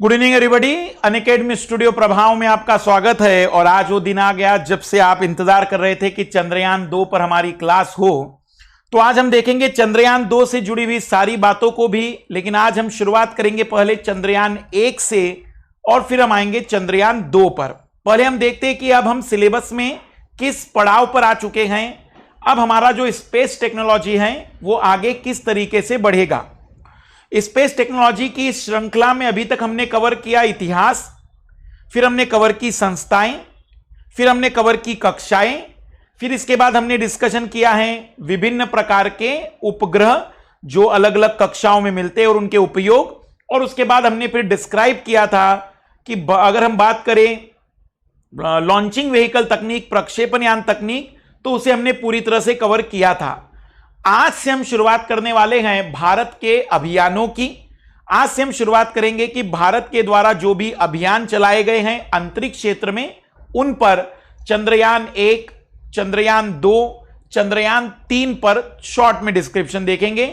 Good evening everybody. Unacademy studio प्रभाव में आपका स्वागत है। और आज वो दिन आ गया जब से आप इंतजार कर रहे थे कि चंद्रयान 2 पर हमारी क्लास हो। तो आज हम देखेंगे चंद्रयान 2 से जुड़ी हुई सारी बातों को भी, लेकिन आज हम शुरुआत करेंगे पहले चंद्रयान 1 से और फिर हम आएंगे चंद्रयान 2 पर। पहले हम देखते हैं कि अब हम सिलेबस में किस पड़ाव पर आ चुके हैं। अब हमारा जो स्पेस टेक्नोलॉजी है वो आगे किस तरीके से बढ़ेगा। स्पेस टेक्नोलॉजी की इस श्रृंखला में अभी तक हमने कवर किया इतिहास, फिर हमने कवर की संस्थाएं, फिर हमने कवर की कक्षाएं, फिर इसके बाद हमने डिस्कशन किया है विभिन्न प्रकार के उपग्रह जो अलग अलग कक्षाओं में मिलते हैं और उनके उपयोग। और उसके बाद हमने फिर डिस्क्राइब किया था कि अगर हम बात करें लॉन्चिंग व्हीकल तकनीक, प्रक्षेपण यान तकनीक, तो उसे हमने पूरी तरह से कवर किया था। आज से हम शुरुआत करने वाले हैं भारत के अभियानों की। आज से हम शुरुआत करेंगे कि भारत के द्वारा जो भी अभियान चलाए गए हैं अंतरिक्ष क्षेत्र में, उन पर चंद्रयान 1, चंद्रयान 2, चंद्रयान 3 पर शॉर्ट में डिस्क्रिप्शन देखेंगे।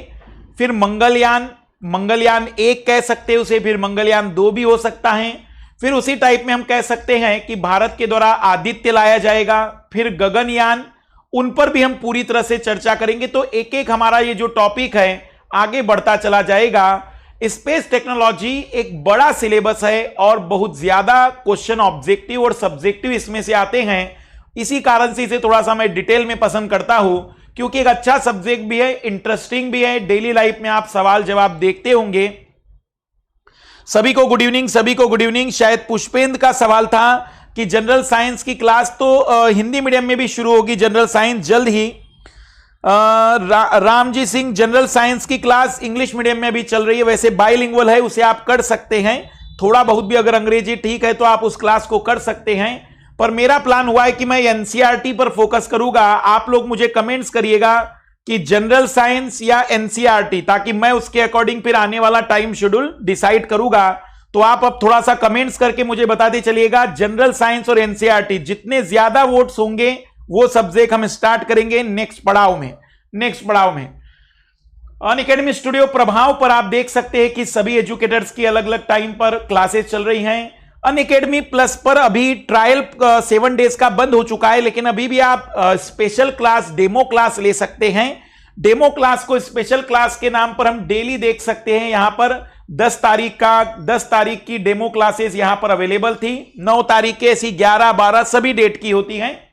फिर मंगलयान 1 कह सकते हैं उसे, फिर मंगलयान 2 भी हो सकता है। फिर उसी टाइप में हम कह सकते हैं कि भारत के द्वारा आदित्य लाया जाएगा, फिर गगनयान, उन पर भी हम पूरी तरह से चर्चा करेंगे। तो एक एक हमारा ये जो टॉपिक है आगे बढ़ता चला जाएगा। स्पेस टेक्नोलॉजी एक बड़ा सिलेबस है और बहुत ज्यादा क्वेश्चन ऑब्जेक्टिव और सब्जेक्टिव इसमें से आते हैं। इसी कारण से इसे थोड़ा सा मैं डिटेल में पसंद करता हूं, क्योंकि एक अच्छा सब्जेक्ट भी है, इंटरेस्टिंग भी है। डेली लाइफ में आप सवाल जवाब देखते होंगे। सभी को गुड इवनिंग, सभी को गुड इवनिंग। शायद पुष्पेंद्र का सवाल था कि जनरल साइंस की क्लास तो हिंदी मीडियम में भी शुरू होगी, जनरल साइंस जल्द ही। रामजी सिंह, जनरल साइंस की क्लास इंग्लिश मीडियम में भी चल रही है, वैसे बाइलिंगुअल है, उसे आप कर सकते हैं। थोड़ा बहुत भी अगर अंग्रेजी ठीक है तो आप उस क्लास को कर सकते हैं। पर मेरा प्लान हुआ है कि मैं एनसीईआरटी पर फोकस करूंगा। आप लोग मुझे कमेंट्स करिएगा कि जनरल साइंस या एनसीईआरटी, ताकि मैं उसके अकॉर्डिंग फिर आने वाला टाइम शेड्यूल डिसाइड करूंगा। तो आप अब थोड़ा सा कमेंट्स करके मुझे बताते चलिएगा, जनरल साइंस और एनसीईआरटी जितने ज्यादा वोट्स होंगे वो सब्जेक्ट हम स्टार्ट करेंगे नेक्स्ट पड़ाव में। अनअकैडमी स्टूडियो प्रभाव पर आप देख सकते हैं कि सभी एजुकेटर्स की अलग अलग टाइम पर क्लासेस चल रही हैं। अनअकैडमी प्लस पर अभी ट्रायल 7 डेज का बंद हो चुका है, लेकिन अभी भी आप स्पेशल क्लास, डेमो क्लास ले सकते हैं। डेमो क्लास को स्पेशल क्लास के नाम पर हम डेली देख सकते हैं। यहां पर 10 तारीख की डेमो क्लासेस यहां पर अवेलेबल थी। 9 तारीख के ऐसी 11, 12 सभी डेट की होती हैं।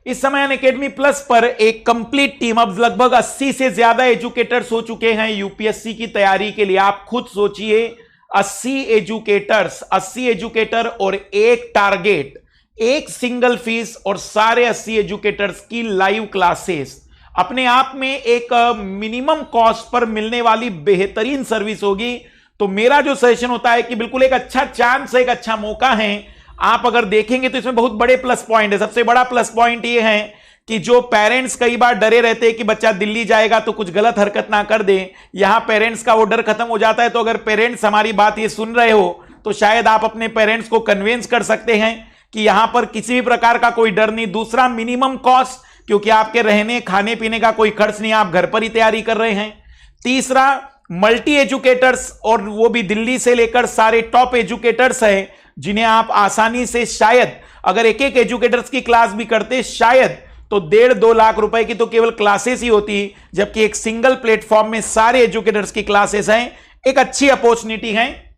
इस समय अनअकैडमी प्लस पर एक कंप्लीट टीम, अब लगभग 80 से ज्यादा एजुकेटर्स हो चुके हैं यूपीएससी की तैयारी के लिए। आप खुद सोचिए, 80 एजुकेटर और एक टारगेट, एक सिंगल फीस और सारे 80 एजुकेटर्स की लाइव क्लासेस अपने आप में एक मिनिमम कॉस्ट पर मिलने वाली बेहतरीन सर्विस होगी। तो मेरा जो सजेशन होता है कि बिल्कुल एक अच्छा चांस है, एक अच्छा मौका है। आप अगर देखेंगे तो इसमें बहुत बड़े प्लस पॉइंट है। सबसे बड़ा प्लस पॉइंट ये है कि जो पेरेंट्स कई बार डरे रहते हैं कि बच्चा दिल्ली जाएगा तो कुछ गलत हरकत ना कर दे, यहां पेरेंट्स का वो डर खत्म हो जाता है। तो अगर पेरेंट्स हमारी बात ये सुन रहे हो तो शायद आप अपने पेरेंट्स को कन्विंस कर सकते हैं कि यहां पर किसी भी प्रकार का कोई डर नहीं। दूसरा, मिनिमम कॉस्ट, क्योंकि आपके रहने खाने पीने का कोई खर्च नहीं, आप घर पर ही तैयारी कर रहे हैं। तीसरा, मल्टी एजुकेटर्स, और वो भी दिल्ली से लेकर सारे टॉप एजुकेटर्स हैं जिन्हें आप आसानी से, शायद अगर एक एक एजुकेटर्स की क्लास भी करते शायद तो 1.5-2 लाख रुपए की तो केवल क्लासेस ही होती, जबकि एक सिंगल प्लेटफॉर्म में सारे एजुकेटर्स की क्लासेस हैं। एक अच्छी अपॉर्चुनिटी है।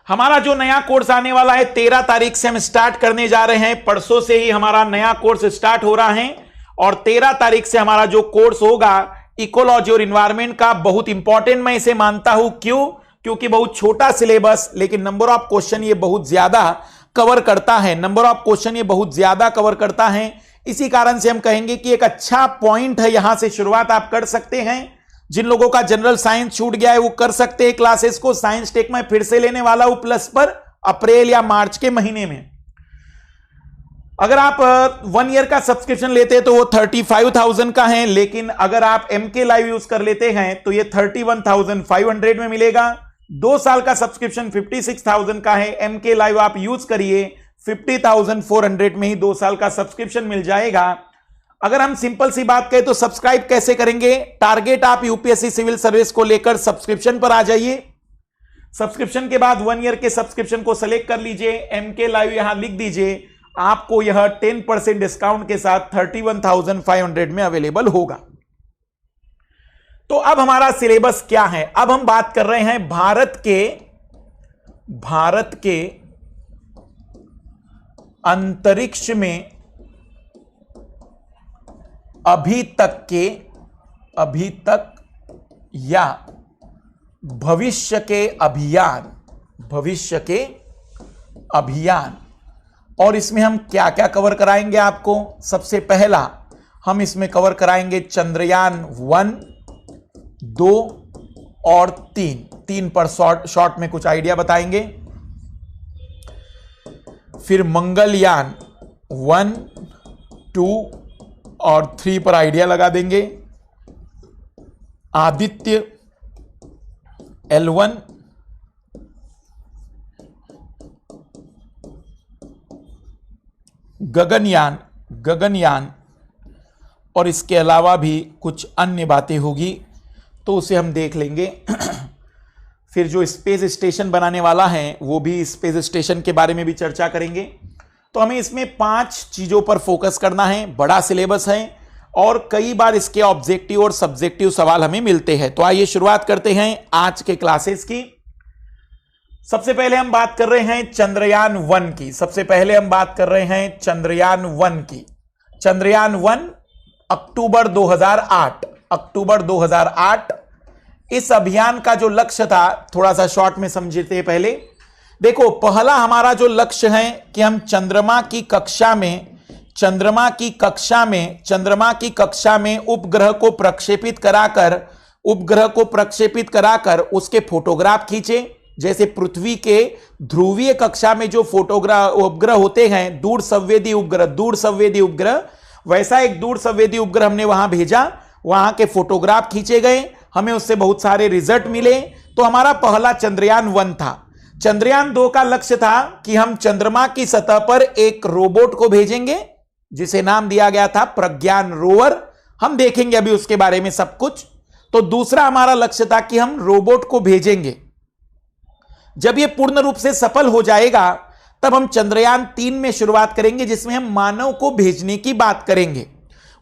हमारा जो नया कोर्स आने वाला है 13 तारीख से हम स्टार्ट करने जा रहे हैं। परसों से ही हमारा नया कोर्स स्टार्ट हो रहा है और 13 तारीख से हमारा जो कोर्स होगा इकोलॉजी और इन्वायरमेंट का, बहुत इंपॉर्टेंट मैं इसे मानता हूं। क्यों? क्योंकि बहुत छोटा सिलेबस, लेकिन नंबर ऑफ क्वेश्चन ये बहुत ज्यादा कवर करता है। इसी कारण से हम कहेंगे कि एक अच्छा पॉइंट है, यहां से शुरुआत आप कर सकते हैं। जिन लोगों का जनरल साइंस छूट गया है वो कर सकते हैं क्लासेस को। साइंस टेक में फिर से लेने वाला हूं प्लस पर अप्रैल या मार्च के महीने में। अगर आप 1 ईयर का सब्सक्रिप्शन लेते हैं तो वो 35,000 का है, लेकिन अगर आप MK लाइव यूज कर लेते हैं तो ये 31,500 में मिलेगा। 2 साल का सब्सक्रिप्शन 56,000 का है। MK लाइव आप यूज करिए, 50,400 में ही 2 साल का सब्सक्रिप्शन मिल जाएगा। अगर हम सिंपल सी बात कहें तो सब्सक्राइब कैसे करेंगे? टारगेट आप यूपीएससी सिविल सर्विस को लेकर सब्सक्रिप्शन पर आ जाइए। सब्सक्रिप्शन के बाद 1 ईयर के सब्सक्रिप्शन को सेलेक्ट कर लीजिए, MK लाइव यहां लिख दीजिए, आपको यह 10% डिस्काउंट के साथ 31,500 में अवेलेबल होगा। तो अब हमारा सिलेबस क्या है? अब हम बात कर रहे हैं भारत के अंतरिक्ष में अभी तक या भविष्य के अभियान। और इसमें हम क्या क्या कवर कराएंगे आपको? सबसे पहला हम इसमें कवर कराएंगे चंद्रयान 1, 2 और 3 पर शॉर्ट में कुछ आइडिया बताएंगे। फिर मंगलयान 1, 2 और 3 पर आइडिया लगा देंगे। आदित्य L1, गगनयान और इसके अलावा भी कुछ अन्य बातें होगी तो उसे हम देख लेंगे। फिर जो स्पेस स्टेशन बनाने वाला है वो भी स्पेस स्टेशन के बारे में भी चर्चा करेंगे। तो हमें इसमें 5 चीजों पर फोकस करना है। बड़ा सिलेबस है और कई बार इसके ऑब्जेक्टिव और सब्जेक्टिव सवाल हमें मिलते हैं। तो आइए शुरुआत करते हैं आज के क्लासेस की। सबसे पहले हम बात कर रहे हैं चंद्रयान 1 की। चंद्रयान 1 अक्टूबर 2008। इस अभियान का जो लक्ष्य था थोड़ा सा शॉर्ट में समझते हैं। पहले देखो, पहला हमारा जो लक्ष्य है कि हम चंद्रमा की कक्षा में उपग्रह को प्रक्षेपित कराकर उसके फोटोग्राफ खींचे। जैसे पृथ्वी के ध्रुवीय कक्षा में जो उपग्रह होते हैं, दूर संवेदी उपग्रह, वैसा एक दूर संवेदी उपग्रह हमने वहां भेजा, वहां के फोटोग्राफ खींचे गए, हमें उससे बहुत सारे रिजल्ट मिले। तो हमारा पहला चंद्रयान 1 था। चंद्रयान 2 का लक्ष्य था कि हम चंद्रमा की सतह पर एक रोबोट को भेजेंगे जिसे नाम दिया गया था प्रज्ञान रोवर। हम देखेंगे अभी उसके बारे में सब कुछ। तो दूसरा हमारा लक्ष्य था कि हम रोबोट को भेजेंगे। जब यह पूर्ण रूप से सफल हो जाएगा तब हम चंद्रयान 3 में शुरुआत करेंगे जिसमें हम मानव को भेजने की बात करेंगे।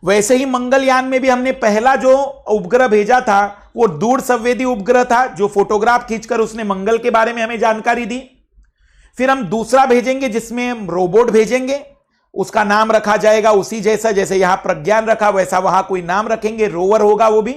वैसे ही मंगलयान में भी हमने पहला जो उपग्रह भेजा था वो दूर संवेदी उपग्रह था जो फोटोग्राफ खींचकर उसने मंगल के बारे में हमें जानकारी दी। फिर हम दूसरा भेजेंगे जिसमें हम रोबोट भेजेंगे, उसका नाम रखा जाएगा उसी जैसे यहां प्रज्ञान रखा वैसा वहां कोई नाम रखेंगे, रोवर होगा वो भी।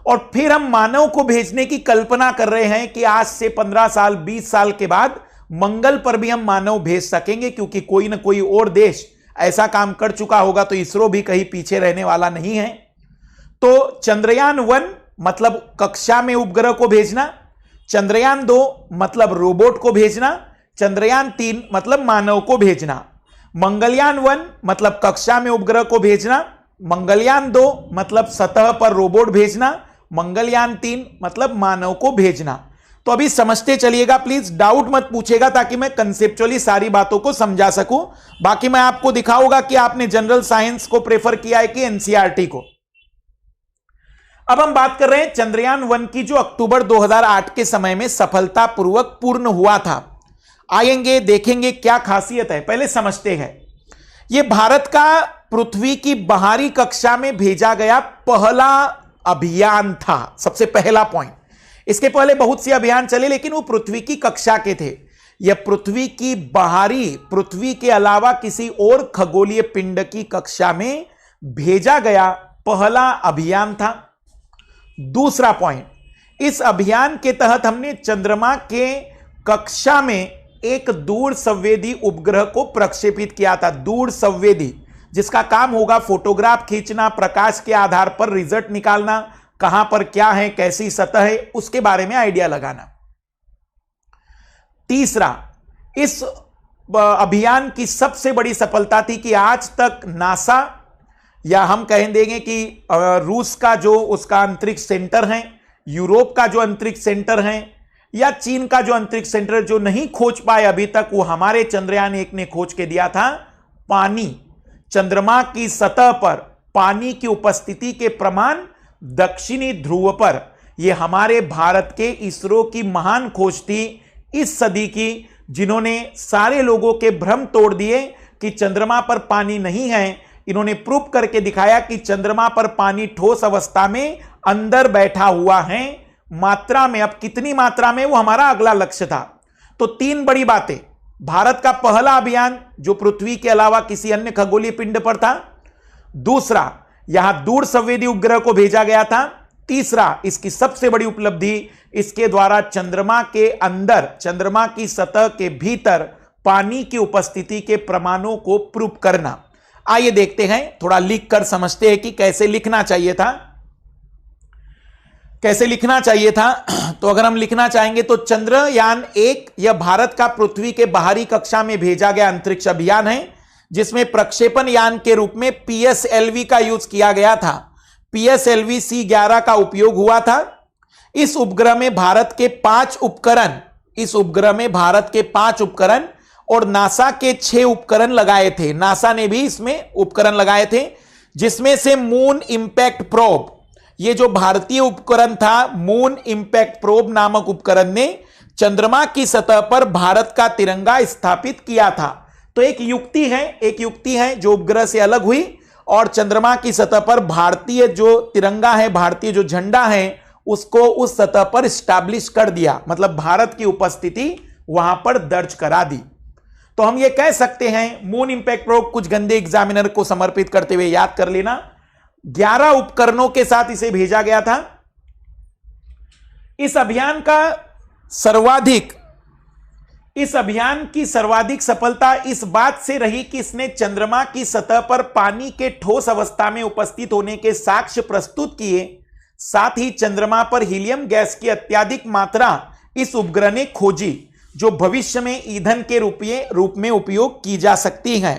और फिर हम मानव को भेजने की कल्पना कर रहे हैं कि आज से 15 साल 20 साल के बाद मंगल पर भी हम मानव भेज सकेंगे, क्योंकि कोई ना कोई और देश ऐसा काम कर चुका होगा, तो इसरो भी कहीं पीछे रहने वाला नहीं है। तो चंद्रयान 1 मतलब कक्षा में उपग्रह को भेजना, चंद्रयान 2 मतलब रोबोट को भेजना, चंद्रयान 3 मतलब मानव को भेजना। मंगलयान 1 मतलब कक्षा में उपग्रह को भेजना, मंगलयान 2 मतलब सतह पर रोबोट भेजना, मंगलयान 3 मतलब मानव को भेजना। तो अभी समझते चलिएगा, प्लीज डाउट मत पूछेगा ताकि मैं कंसेप्चुअली सारी बातों को समझा सकूं। बाकी मैं आपको दिखाऊंगा कि आपने जनरल साइंस को प्रेफर किया है कि एनसीईआरटी को। अब हम बात कर रहे हैं चंद्रयान 1 की जो अक्टूबर 2008 के समय में सफलतापूर्वक पूर्ण हुआ था। आएंगे देखेंगे क्या खासियत है, पहले समझते हैं। यह भारत का पृथ्वी की बाहरी कक्षा में भेजा गया पहला अभियान था। सबसे पहला पॉइंट, इसके पहले बहुत से अभियान चले लेकिन वो पृथ्वी की कक्षा के थे। यह पृथ्वी की बाहरी, पृथ्वी के अलावा किसी और खगोलीय पिंड की कक्षा में भेजा गया पहला अभियान था। दूसरा पॉइंट, इस अभियान के तहत हमने चंद्रमा के कक्षा में एक दूर संवेदी उपग्रह को प्रक्षेपित किया था। दूर संवेदी, जिसका काम होगा फोटोग्राफ खींचना, प्रकाश के आधार पर रिजल्ट निकालना, कहां पर क्या है, कैसी सतह है, उसके बारे में आइडिया लगाना। तीसरा, इस अभियान की सबसे बड़ी सफलता थी कि आज तक नासा, या हम कह देंगे कि रूस का जो उसका अंतरिक्ष सेंटर है, यूरोप का जो अंतरिक्ष सेंटर है, या चीन का जो अंतरिक्ष सेंटर जो नहीं खोज पाए अभी तक, वो हमारे चंद्रयान 1 ने खोज के दिया था पानी। चंद्रमा की सतह पर पानी की उपस्थिति के प्रमाण दक्षिणी ध्रुव पर, ये हमारे भारत के इसरो की महान खोज थी इस सदी की, जिन्होंने सारे लोगों के भ्रम तोड़ दिए कि चंद्रमा पर पानी नहीं है। इन्होंने प्रूफ करके दिखाया कि चंद्रमा पर पानी ठोस अवस्था में अंदर बैठा हुआ है, मात्रा में। अब कितनी मात्रा में, वो हमारा अगला लक्ष्य था। तो 3 बड़ी बातें। भारत का पहला अभियान जो पृथ्वी के अलावा किसी अन्य खगोलीय पिंड पर था। दूसरा, यहां दूर संवेदी उपग्रह को भेजा गया था। तीसरा, इसकी सबसे बड़ी उपलब्धि, इसके द्वारा चंद्रमा के अंदर, चंद्रमा की सतह के भीतर पानी की उपस्थिति के प्रमाणों को प्रूफ करना। आइए देखते हैं, थोड़ा लिख कर समझते हैं कि कैसे लिखना चाहिए था। कैसे लिखना चाहिए था तो अगर हम लिखना चाहेंगे तो चंद्रयान 1 यह भारत का पृथ्वी के बाहरी कक्षा में भेजा गया अंतरिक्ष अभियान है, जिसमें प्रक्षेपण यान के रूप में PSLV का यूज किया गया था। PSLV C11 का उपयोग हुआ था। इस उपग्रह में भारत के 5 उपकरण और नासा के 6 उपकरण लगाए थे। नासा ने भी इसमें उपकरण लगाए थे, जिसमें से मून इंपैक्ट प्रोब, ये जो भारतीय उपकरण था, मून इंपैक्ट प्रोब नामक उपकरण ने चंद्रमा की सतह पर भारत का तिरंगा स्थापित किया था। तो एक युक्ति है जो उपग्रह से अलग हुई और चंद्रमा की सतह पर भारतीय जो तिरंगा है, भारतीय जो झंडा है, उसको उस सतह पर स्टैब्लिश कर दिया, मतलब भारत की उपस्थिति वहां पर दर्ज करा दी। तो हम ये कह सकते हैं, मून इंपैक्ट प्रोब कुछ गंदे एग्जामिनर को समर्पित करते हुए याद कर लेना, 11 उपकरणों के साथ इसे भेजा गया था। इस अभियान की सर्वाधिक सफलता इस बात से रही कि इसने चंद्रमा की सतह पर पानी के ठोस अवस्था में उपस्थित होने के साक्ष्य प्रस्तुत किए। साथ ही चंद्रमा पर हीलियम गैस की अत्यधिक मात्रा इस उपग्रह ने खोजी, जो भविष्य में ईंधन के रूप में उपयोग की जा सकती है।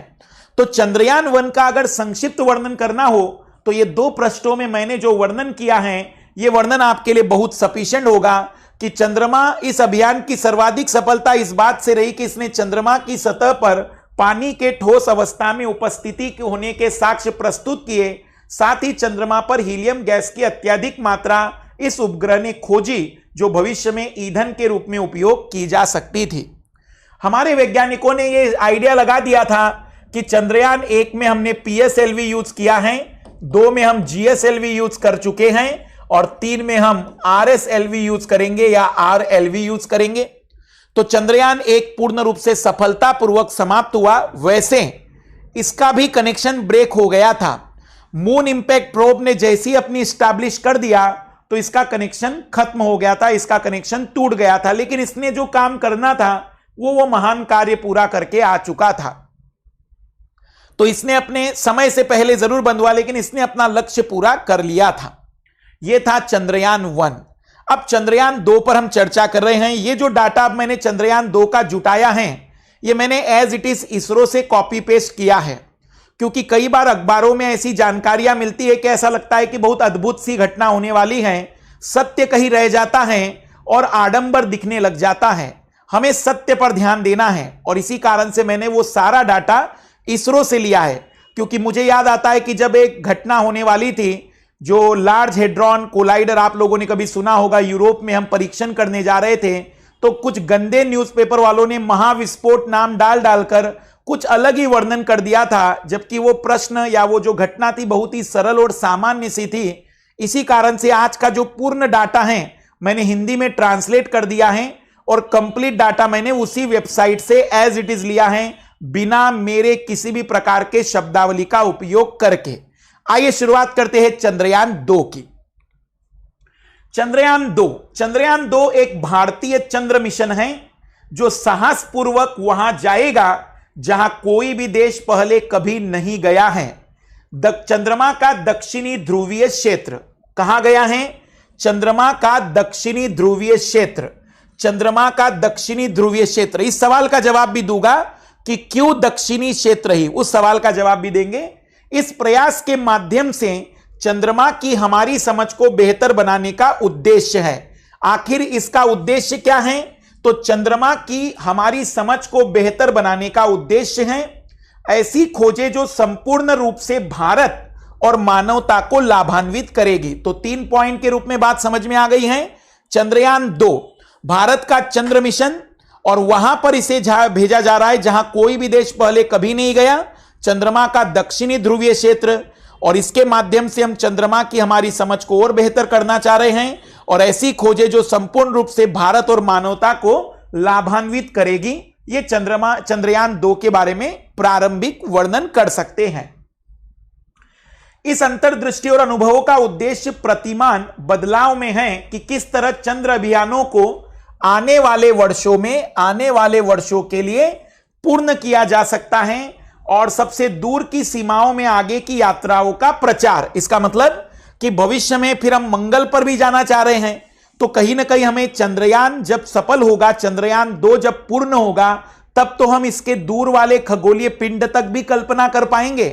तो चंद्रयान 1 का अगर संक्षिप्त वर्णन करना हो तो ये 2 पृष्ठों में मैंने जो वर्णन किया है, ये वर्णन आपके लिए बहुत सफिशिएंट होगा कि चंद्रमा, इस अभियान की सर्वाधिक सफलता इस बात से रही कि इसने चंद्रमा की सतह पर पानी के ठोस अवस्था में उपस्थिति होने के साक्ष्य प्रस्तुत किए। साथ ही चंद्रमा पर हीलियम गैस की अत्यधिक मात्रा इस उपग्रह ने खोजी, जो भविष्य में ईंधन के रूप में उपयोग की जा सकती थी। हमारे वैज्ञानिकों ने यह आइडिया लगा दिया था कि चंद्रयान 1 में हमने PSLV यूज किया है, 2 में हम GSLV यूज कर चुके हैं और 3 में हम RSLV यूज करेंगे या RLV यूज करेंगे। तो चंद्रयान 1 पूर्ण रूप से सफलतापूर्वक समाप्त हुआ। वैसे इसका भी कनेक्शन ब्रेक हो गया था। मून इंपैक्ट प्रोब ने जैसे ही अपनी स्टैब्लिश कर दिया तो इसका कनेक्शन खत्म हो गया था, इसका कनेक्शन टूट गया था। लेकिन इसने जो काम करना था वो महान कार्य पूरा करके आ चुका था। तो इसने अपने समय से पहले जरूर बंद हुआ, लेकिन इसने अपना लक्ष्य पूरा कर लिया था। यह था चंद्रयान 1। अब चंद्रयान 2 पर हम चर्चा कर रहे हैं। ये जो डाटा अब मैंने चंद्रयान 2 का जुटाया है, ये मैंने एज इट इज इसरो से कॉपी पेस्ट किया है, क्योंकि कई बार अखबारों में ऐसी जानकारियां मिलती है कि ऐसा लगता है कि बहुत अद्भुत सी घटना होने वाली है, सत्य कहीं रह जाता है और आडंबर दिखने लग जाता है। हमें सत्य पर ध्यान देना है और इसी कारण से मैंने वो सारा डाटा इसरो से लिया है। क्योंकि मुझे याद आता है कि जब एक घटना होने वाली थी, जो लार्ज हेड्रॉन कोलाइडर आप लोगों ने कभी सुना होगा, यूरोप में हम परीक्षण करने जा रहे थे, तो कुछ गंदे न्यूज़पेपर वालों ने महाविस्फोट नाम डालकर कुछ अलग ही वर्णन कर दिया था, जबकि वो प्रश्न या वो जो घटना थी बहुत ही सरल और सामान्य सी थी। इसी कारण से आज का जो पूर्ण डाटा है मैंने हिंदी में ट्रांसलेट कर दिया है और कंप्लीट डाटा मैंने उसी वेबसाइट से एज इट इज लिया है, बिना मेरे किसी भी प्रकार के शब्दावली का उपयोग करके। आइए शुरुआत करते हैं चंद्रयान 2 की। चंद्रयान 2 एक भारतीय चंद्र मिशन है जो साहसपूर्वक वहां जाएगा जहां कोई भी देश पहले कभी नहीं गया है। चंद्रमा का दक्षिणी ध्रुवीय क्षेत्र कहां गया है? चंद्रमा का दक्षिणी ध्रुवीय क्षेत्र। चंद्रमा का दक्षिणी ध्रुवीय क्षेत्र, इस सवाल का जवाब भी दूंगा कि क्यों दक्षिणी क्षेत्र ही, उस सवाल का जवाब भी देंगे। इस प्रयास के माध्यम से चंद्रमा की हमारी समझ को बेहतर बनाने का उद्देश्य है। आखिर इसका उद्देश्य क्या है? तो चंद्रमा की हमारी समझ को बेहतर बनाने का उद्देश्य है ऐसी खोजें जो संपूर्ण रूप से भारत और मानवता को लाभान्वित करेगी। तो 3 पॉइंट के रूप में बात समझ में आ गई है। चंद्रयान 2 भारत का चंद्र मिशन, और वहां पर इसे भेजा जा रहा है जहां कोई भी देश पहले कभी नहीं गया, चंद्रमा का दक्षिणी ध्रुवीय क्षेत्र, और इसके माध्यम से हम चंद्रमा की हमारी समझ को और बेहतर करना चाह रहे हैं, और ऐसी खोजें जो संपूर्ण रूप से भारत और मानवता को लाभान्वित करेगी। ये चंद्रयान 2 के बारे में प्रारंभिक वर्णन कर सकते हैं। इस अंतर्दृष्टि और अनुभवों का उद्देश्य प्रतिमान बदलाव में है कि किस तरह चंद्र अभियानों को आने वाले वर्षों के लिए पूर्ण किया जा सकता है, और सबसे दूर की सीमाओं में आगे की यात्राओं का प्रचार। इसका मतलब कि भविष्य में फिर हम मंगल पर भी जाना चाह रहे हैं, तो कहीं ना कहीं हमें चंद्रयान जब सफल होगा, चंद्रयान 2 जब पूर्ण होगा, तब तो हम इसके दूर वाले खगोलीय पिंड तक भी कल्पना कर पाएंगे।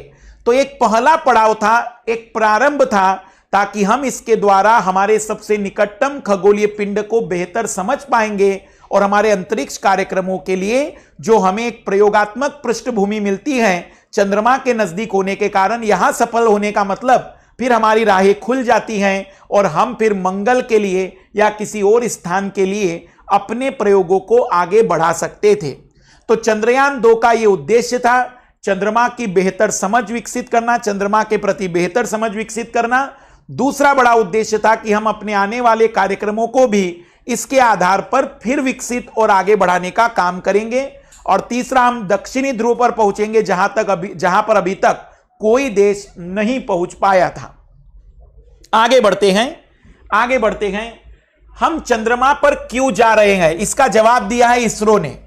तो एक पहला पड़ाव था, एक प्रारंभ था, ताकि हम इसके द्वारा हमारे सबसे निकटतम खगोलीय पिंड को बेहतर समझ पाएंगे, और हमारे अंतरिक्ष कार्यक्रमों के लिए जो हमें एक प्रयोगात्मक पृष्ठभूमि मिलती है चंद्रमा के नजदीक होने के कारण, यहां सफल होने का मतलब फिर हमारी राहें खुल जाती हैं, और हम फिर मंगल के लिए या किसी और स्थान के लिए अपने प्रयोगों को आगे बढ़ा सकते थे। तो चंद्रयान 2 का यह उद्देश्य था, चंद्रमा की बेहतर समझ विकसित करना, चंद्रमा के प्रति बेहतर समझ विकसित करना। दूसरा बड़ा उद्देश्य था कि हम अपने आने वाले कार्यक्रमों को भी इसके आधार पर फिर विकसित और आगे बढ़ाने का काम करेंगे। और तीसरा, हम दक्षिणी ध्रुव पर पहुंचेंगे जहां पर अभी तक कोई देश नहीं पहुंच पाया था। आगे बढ़ते हैं। हम चंद्रमा पर क्यों जा रहे हैं, इसका जवाब दिया है इसरो ने।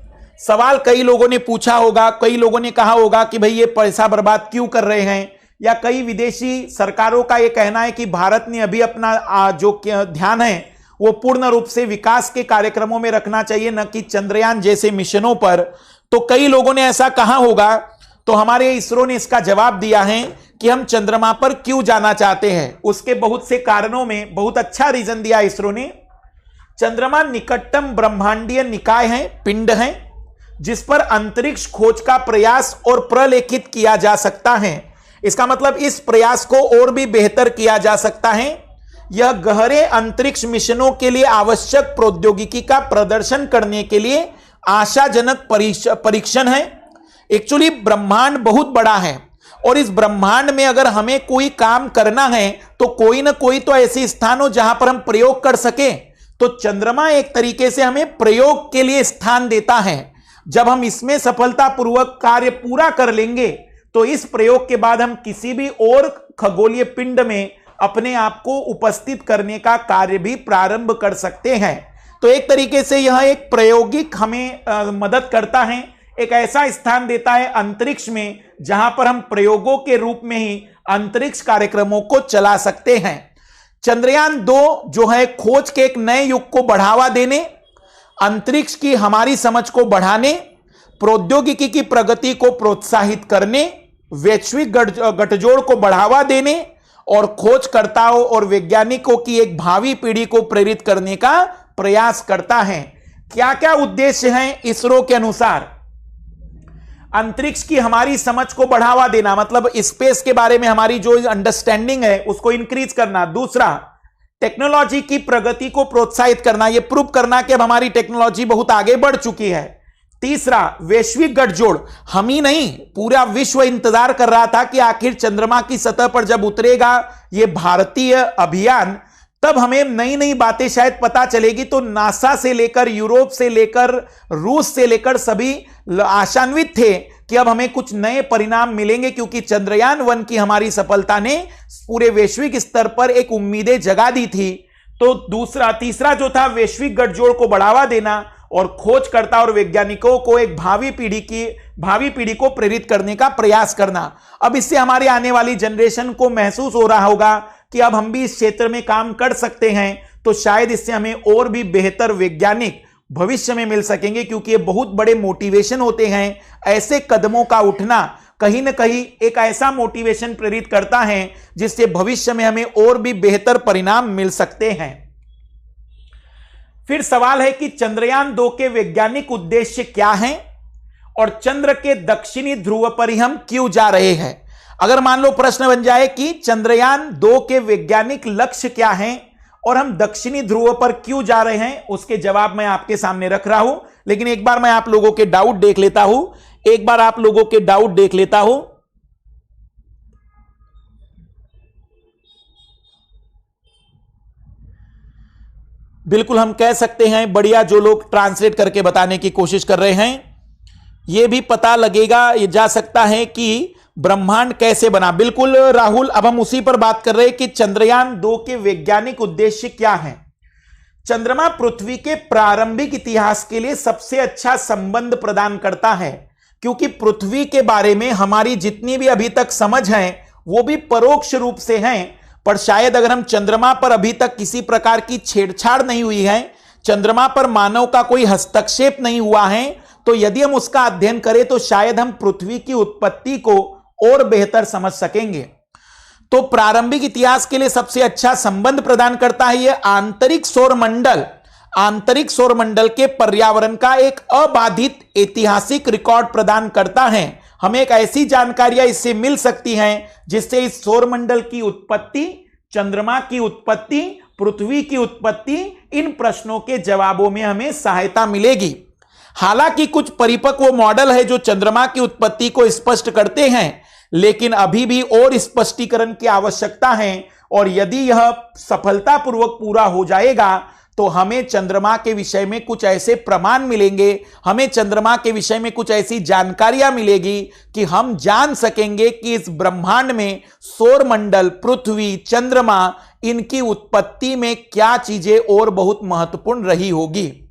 सवाल कई लोगों ने पूछा होगा, कई लोगों ने कहा होगा कि भाई ये पैसा बर्बाद क्यों कर रहे हैं, या कई विदेशी सरकारों का यह कहना है कि भारत ने अभी अपना जो ध्यान है वो पूर्ण रूप से विकास के कार्यक्रमों में रखना चाहिए, न कि चंद्रयान जैसे मिशनों पर। तो कई लोगों ने ऐसा कहा होगा, तो हमारे इसरो ने इसका जवाब दिया है कि हम चंद्रमा पर क्यों जाना चाहते हैं। उसके बहुत से कारणों में बहुत अच्छा रीजन दिया इसरो ने। चंद्रमा निकटतम ब्रह्मांडीय निकाय है, पिंड है, जिस पर अंतरिक्ष खोज का प्रयास और प्रलेखित किया जा सकता है। इसका मतलब इस प्रयास को और भी बेहतर किया जा सकता है। यह गहरे अंतरिक्ष मिशनों के लिए आवश्यक प्रौद्योगिकी का प्रदर्शन करने के लिए आशाजनक परीक्षण है। एक्चुअली ब्रह्मांड बहुत बड़ा है, और इस ब्रह्मांड में अगर हमें कोई काम करना है तो कोई ना कोई तो ऐसे स्थान हो जहां पर हम प्रयोग कर सके। तो चंद्रमा एक तरीके से हमें प्रयोग के लिए स्थान देता है। जब हम इसमें सफलतापूर्वक कार्य पूरा कर लेंगे, तो इस प्रयोग के बाद हम किसी भी और खगोलीय पिंड में अपने आप को उपस्थित करने का कार्य भी प्रारंभ कर सकते हैं। तो एक तरीके से यह एक प्रायोगिक हमें मदद करता है, एक ऐसा स्थान देता है अंतरिक्ष में जहां पर हम प्रयोगों के रूप में ही अंतरिक्ष कार्यक्रमों को चला सकते हैं। चंद्रयान 2 जो है खोज के एक नए युग को बढ़ावा देने, अंतरिक्ष की हमारी समझ को बढ़ाने, प्रौद्योगिकी की प्रगति को प्रोत्साहित करने, वैश्विक गठजोड़ को बढ़ावा देने, और खोजकर्ताओं और वैज्ञानिकों की एक भावी पीढ़ी को प्रेरित करने का प्रयास करता है। क्या क्या उद्देश्य हैं इसरो के अनुसार? अंतरिक्ष की हमारी समझ को बढ़ावा देना, मतलब स्पेस के बारे में हमारी जो अंडरस्टैंडिंग है उसको इंक्रीज करना। दूसरा, टेक्नोलॉजी की प्रगति को प्रोत्साहित करना, यह प्रूव करना कि अब हमारी टेक्नोलॉजी बहुत आगे बढ़ चुकी है। तीसरा, वैश्विक गठजोड़, हम ही नहीं पूरा विश्व इंतजार कर रहा था कि आखिर चंद्रमा की सतह पर जब उतरेगा ये भारतीय अभियान, तब हमें नई नई बातें शायद पता चलेगी। तो नासा से लेकर, यूरोप से लेकर, रूस से लेकर सभी आशान्वित थे कि अब हमें कुछ नए परिणाम मिलेंगे, क्योंकि चंद्रयान 1 की हमारी सफलता ने पूरे वैश्विक स्तर पर एक उम्मीदें जगा दी थी। तो तीसरा जो था वैश्विक गठजोड़ को बढ़ावा देना, और खोजकर्ता और वैज्ञानिकों को एक भावी पीढ़ी को प्रेरित करने का प्रयास करना। अब इससे हमारे आने वाली जनरेशन को महसूस हो रहा होगा कि अब हम भी इस क्षेत्र में काम कर सकते हैं, तो शायद इससे हमें और भी बेहतर वैज्ञानिक भविष्य में मिल सकेंगे, क्योंकि ये बहुत बड़े मोटिवेशन होते हैं। ऐसे कदमों का उठना कहीं ना कहीं एक ऐसा मोटिवेशन प्रेरित करता है जिससे भविष्य में हमें और भी बेहतर परिणाम मिल सकते हैं। फिर सवाल है कि चंद्रयान 2 के वैज्ञानिक उद्देश्य क्या हैं, और चंद्र के दक्षिणी ध्रुव पर ही हम क्यों जा रहे हैं। अगर मान लो प्रश्न बन जाए कि चंद्रयान 2 के वैज्ञानिक लक्ष्य क्या हैं और हम दक्षिणी ध्रुव पर क्यों जा रहे हैं, उसके जवाब मैं आपके सामने रख रहा हूं। लेकिन एक बार मैं आप लोगों के डाउट देख लेता हूं, बिल्कुल हम कह सकते हैं, बढ़िया जो लोग ट्रांसलेट करके बताने की कोशिश कर रहे हैं, यह भी पता लगेगा, ये जा सकता है कि ब्रह्मांड कैसे बना। बिल्कुल राहुल, अब हम उसी पर बात कर रहे हैं कि चंद्रयान 2 के वैज्ञानिक उद्देश्य क्या हैं। चंद्रमा पृथ्वी के प्रारंभिक इतिहास के लिए सबसे अच्छा संबंध प्रदान करता है, क्योंकि पृथ्वी के बारे में हमारी जितनी भी अभी तक समझ है वो भी परोक्ष रूप से हैं। पर शायद अगर हम चंद्रमा पर अभी तक किसी प्रकार की छेड़छाड़ नहीं हुई है, चंद्रमा पर मानव का कोई हस्तक्षेप नहीं हुआ है, तो यदि हम उसका अध्ययन करें तो शायद हम पृथ्वी की उत्पत्ति को और बेहतर समझ सकेंगे। तो प्रारंभिक इतिहास के लिए सबसे अच्छा संबंध प्रदान करता है यह आंतरिक सौर मंडल के पर्यावरण का एक अबाधित ऐतिहासिक रिकॉर्ड प्रदान करता है। हमें एक ऐसी जानकारियां इससे मिल सकती हैं जिससे इस सौर मंडल की उत्पत्ति, चंद्रमा की उत्पत्ति, पृथ्वी की उत्पत्ति, इन प्रश्नों के जवाबों में हमें सहायता मिलेगी। हालांकि कुछ परिपक्व मॉडल है जो चंद्रमा की उत्पत्ति को स्पष्ट करते हैं, लेकिन अभी भी और स्पष्टीकरण की आवश्यकता है। और यदि यह सफलतापूर्वक पूरा हो जाएगा तो हमें चंद्रमा के विषय में कुछ ऐसे प्रमाण मिलेंगे, हमें चंद्रमा के विषय में कुछ ऐसी जानकारियां मिलेगी कि हम जान सकेंगे कि इस ब्रह्मांड में सौर मंडल, पृथ्वी, चंद्रमा, इनकी उत्पत्ति में क्या चीजें और बहुत महत्वपूर्ण रही होगी।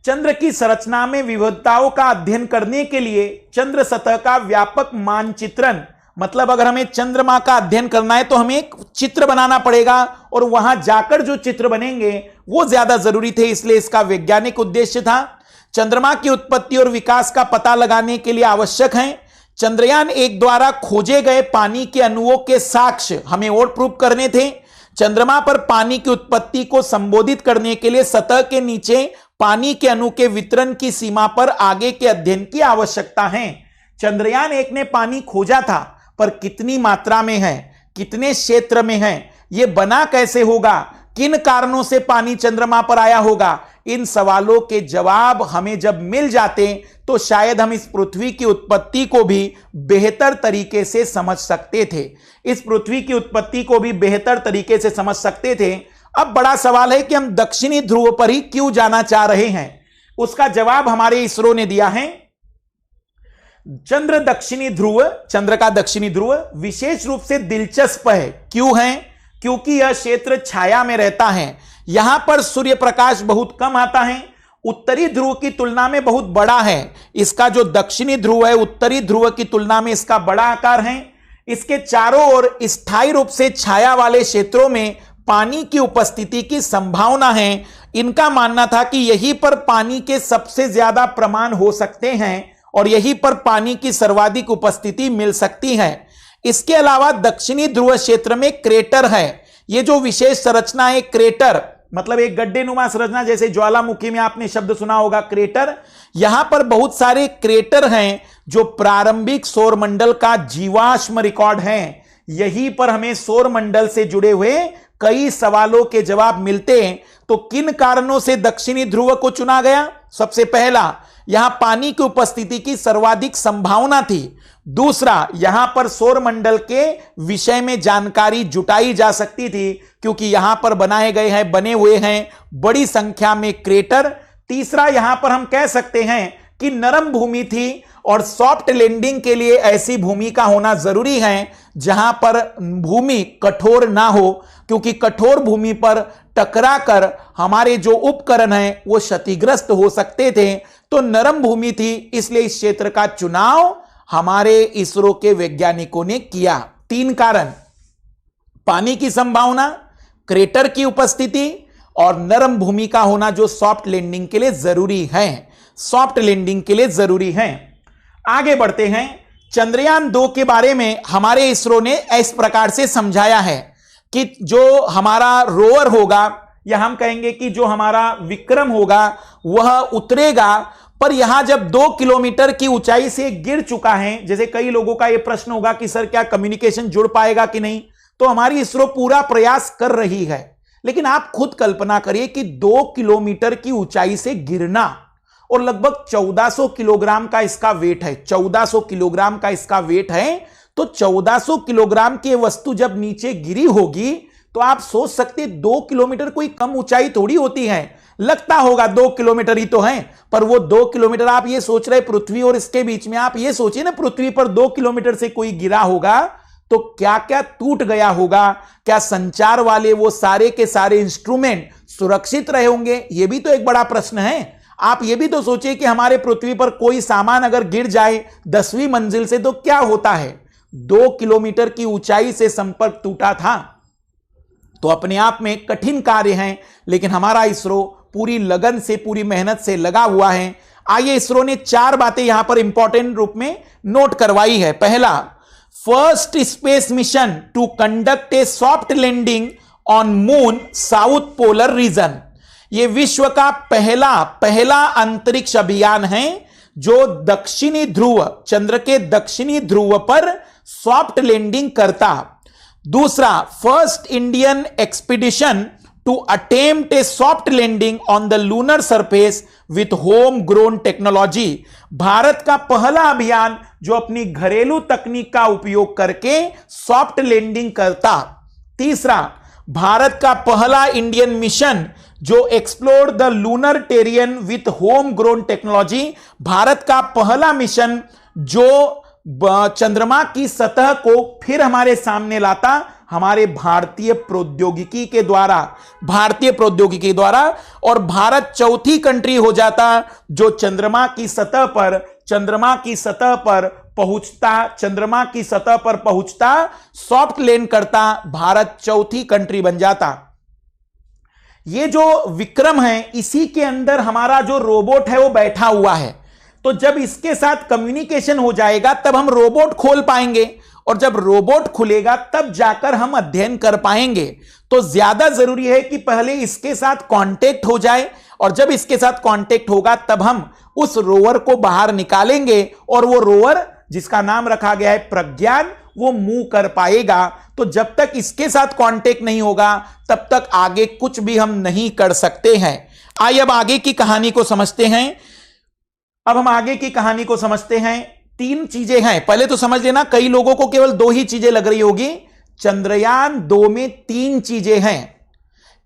चंद्र की संरचना में विविधताओं का अध्ययन करने के लिए चंद्र सतह का व्यापक मानचित्रण, मतलब अगर हमें चंद्रमा का अध्ययन करना है तो हमें एक चित्र बनाना पड़ेगा और वहां जाकर जो चित्र बनेंगे वो ज्यादा जरूरी थे, इसलिए इसका वैज्ञानिक उद्देश्य था। चंद्रमा की उत्पत्ति और विकास का पता लगाने के लिए आवश्यक है चंद्रयान 1 द्वारा खोजे गए पानी के अणुओं के साक्ष्य हमें और प्रूव करने थे। चंद्रमा पर पानी की उत्पत्ति को संबोधित करने के लिए सतह के नीचे पानी के अणु के वितरण की सीमा पर आगे के अध्ययन की आवश्यकता है। चंद्रयान 1 ने पानी खोजा था, पर कितनी मात्रा में है, कितने क्षेत्र में है, यह बना कैसे होगा, किन कारणों से पानी चंद्रमा पर आया होगा, इन सवालों के जवाब हमें जब मिल जाते तो शायद हम इस पृथ्वी की उत्पत्ति को भी बेहतर तरीके से समझ सकते थे। अब बड़ा सवाल है कि हम दक्षिणी ध्रुव पर ही क्यों जाना चाह रहे हैं। उसका जवाब हमारे इसरो ने दिया है। चंद्र का दक्षिणी ध्रुव विशेष रूप से दिलचस्प है। क्यों है? क्योंकि यह क्षेत्र छाया में रहता है, यहां पर सूर्य प्रकाश बहुत कम आता है, उत्तरी ध्रुव की तुलना में बहुत बड़ा है। इसका जो दक्षिणी ध्रुव है उत्तरी ध्रुव की तुलना में इसका बड़ा आकार है। इसके चारों ओर स्थायी रूप से छाया वाले क्षेत्रों में पानी की उपस्थिति की संभावना है। इनका मानना था कि यहीं पर पानी के सबसे ज्यादा प्रमाण हो सकते हैं और यहीं पर पानी की सर्वाधिक उपस्थिति मिल सकती है। इसके अलावा दक्षिणी ध्रुव क्षेत्र में क्रेटर है। यह जो विशेष संरचना है क्रेटर, मतलब एक गड्ढेनुमा संरचना, जैसे ज्वालामुखी में आपने शब्द सुना होगा क्रेटर, यहां पर बहुत सारे क्रेटर हैं जो प्रारंभिक सौर मंडल का जीवाश्म रिकॉर्ड हैं। यहीं पर हमें सौर मंडल से जुड़े हुए कई सवालों के जवाब मिलते हैं। तो किन कारणों से दक्षिणी ध्रुव को चुना गया? सबसे पहला, यहां पानी की उपस्थिति की सर्वाधिक संभावना थी। दूसरा, यहां पर सौर मंडल के विषय में जानकारी जुटाई जा सकती थी क्योंकि यहां पर बने हुए हैं बड़ी संख्या में क्रेटर। तीसरा, यहां पर हम कह सकते हैं कि नरम भूमि थी और सॉफ्ट लैंडिंग के लिए ऐसी भूमि का होना जरूरी है जहां पर भूमि कठोर ना हो, क्योंकि कठोर भूमि पर टकराकर हमारे जो उपकरण हैं वो क्षतिग्रस्त हो सकते थे। तो नरम भूमि थी, इसलिए इस क्षेत्र का चुनाव हमारे इसरो के वैज्ञानिकों ने किया। 3 कारण, पानी की संभावना, क्रेटर की उपस्थिति और नरम भूमि का होना जो सॉफ्ट लैंडिंग के लिए जरूरी है। आगे बढ़ते हैं। चंद्रयान 2 के बारे में हमारे इसरो ने इस प्रकार से समझाया है कि जो हमारा रोवर होगा, या हम कहेंगे कि जो हमारा विक्रम होगा, वह उतरेगा पर यहां जब 2 किलोमीटर की ऊंचाई से गिर चुका है, जैसे कई लोगों का यह प्रश्न होगा कि सर क्या कम्युनिकेशन जुड़ पाएगा कि नहीं, तो हमारी इसरो पूरा प्रयास कर रही है। लेकिन आप खुद कल्पना करिए कि 2 किलोमीटर की ऊंचाई से गिरना और लगभग 1400 किलोग्राम का इसका वेट है, 1400 किलोग्राम का इसका वेट है। तो 1400 किलोग्राम की वस्तु जब नीचे गिरी होगी तो आप सोच सकते 2 किलोमीटर कोई कम ऊंचाई थोड़ी होती है। लगता होगा 2 किलोमीटर ही तो है, पर वो 2 किलोमीटर आप ये सोच रहे पृथ्वी और इसके बीच में, आप ये सोचिए ना पृथ्वी पर 2 किलोमीटर से कोई गिरा होगा तो क्या क्या टूट गया होगा, क्या संचार वाले वो सारे के सारे इंस्ट्रूमेंट सुरक्षित रहे होंगे, ये भी तो एक बड़ा प्रश्न है। आप ये भी तो सोचिए कि हमारे पृथ्वी पर कोई सामान अगर गिर जाए 10वीं मंजिल से तो क्या होता है। 2 किलोमीटर की ऊंचाई से संपर्क टूटा था, तो अपने आप में कठिन कार्य है, लेकिन हमारा इसरो पूरी लगन से पूरी मेहनत से लगा हुआ है। आइए, इसरो ने 4 बातें यहां पर इंपॉर्टेंट रूप में नोट करवाई है। पहला, first space mission to conduct a soft landing on moon south polar region. यह विश्व का पहला अंतरिक्ष अभियान है जो दक्षिणी ध्रुव, चंद्र के दक्षिणी ध्रुव पर सॉफ्ट लैंडिंग करता। दूसरा, first Indian expedition to attempt a soft landing on the lunar surface with home grown technology. Bharat का पहला अभियान जो अपनी घरेलू तकनीक का उपयोग करके सॉफ्ट लैंडिंग करता। तीसरा, भारत का पहला इंडियन मिशन जो explore the lunar terrain with home grown technology. Bharat का पहला मिशन जो चंद्रमा की सतह को फिर हमारे सामने लाता, हमारे भारतीय प्रौद्योगिकी के द्वारा, और भारत चौथी कंट्री हो जाता जो चंद्रमा की सतह पर पहुंचता, सॉफ्ट लैंड करता, भारत चौथी कंट्री बन जाता। ये जो विक्रम है इसी के अंदर हमारा जो रोबोट है वो बैठा हुआ है। तो जब इसके साथ कम्युनिकेशन हो जाएगा तब हम रोबोट खोल पाएंगे, और जब रोबोट खुलेगा तब जाकर हम अध्ययन कर पाएंगे। तो ज्यादा जरूरी है कि पहले इसके साथ कांटेक्ट हो जाए, और जब इसके साथ कांटेक्ट होगा तब हम उस रोवर को बाहर निकालेंगे, और वो रोवर जिसका नाम रखा गया है प्रज्ञान, वो मूव कर पाएगा। तो जब तक इसके साथ कांटेक्ट नहीं होगा तब तक आगे कुछ भी हम नहीं कर सकते हैं। आइए अब आगे की कहानी को समझते हैं। 3 चीजें हैं, पहले तो समझ लेना, कई लोगों को केवल 2 ही चीजें लग रही होगी। चंद्रयान 2 में 3 चीजें हैं।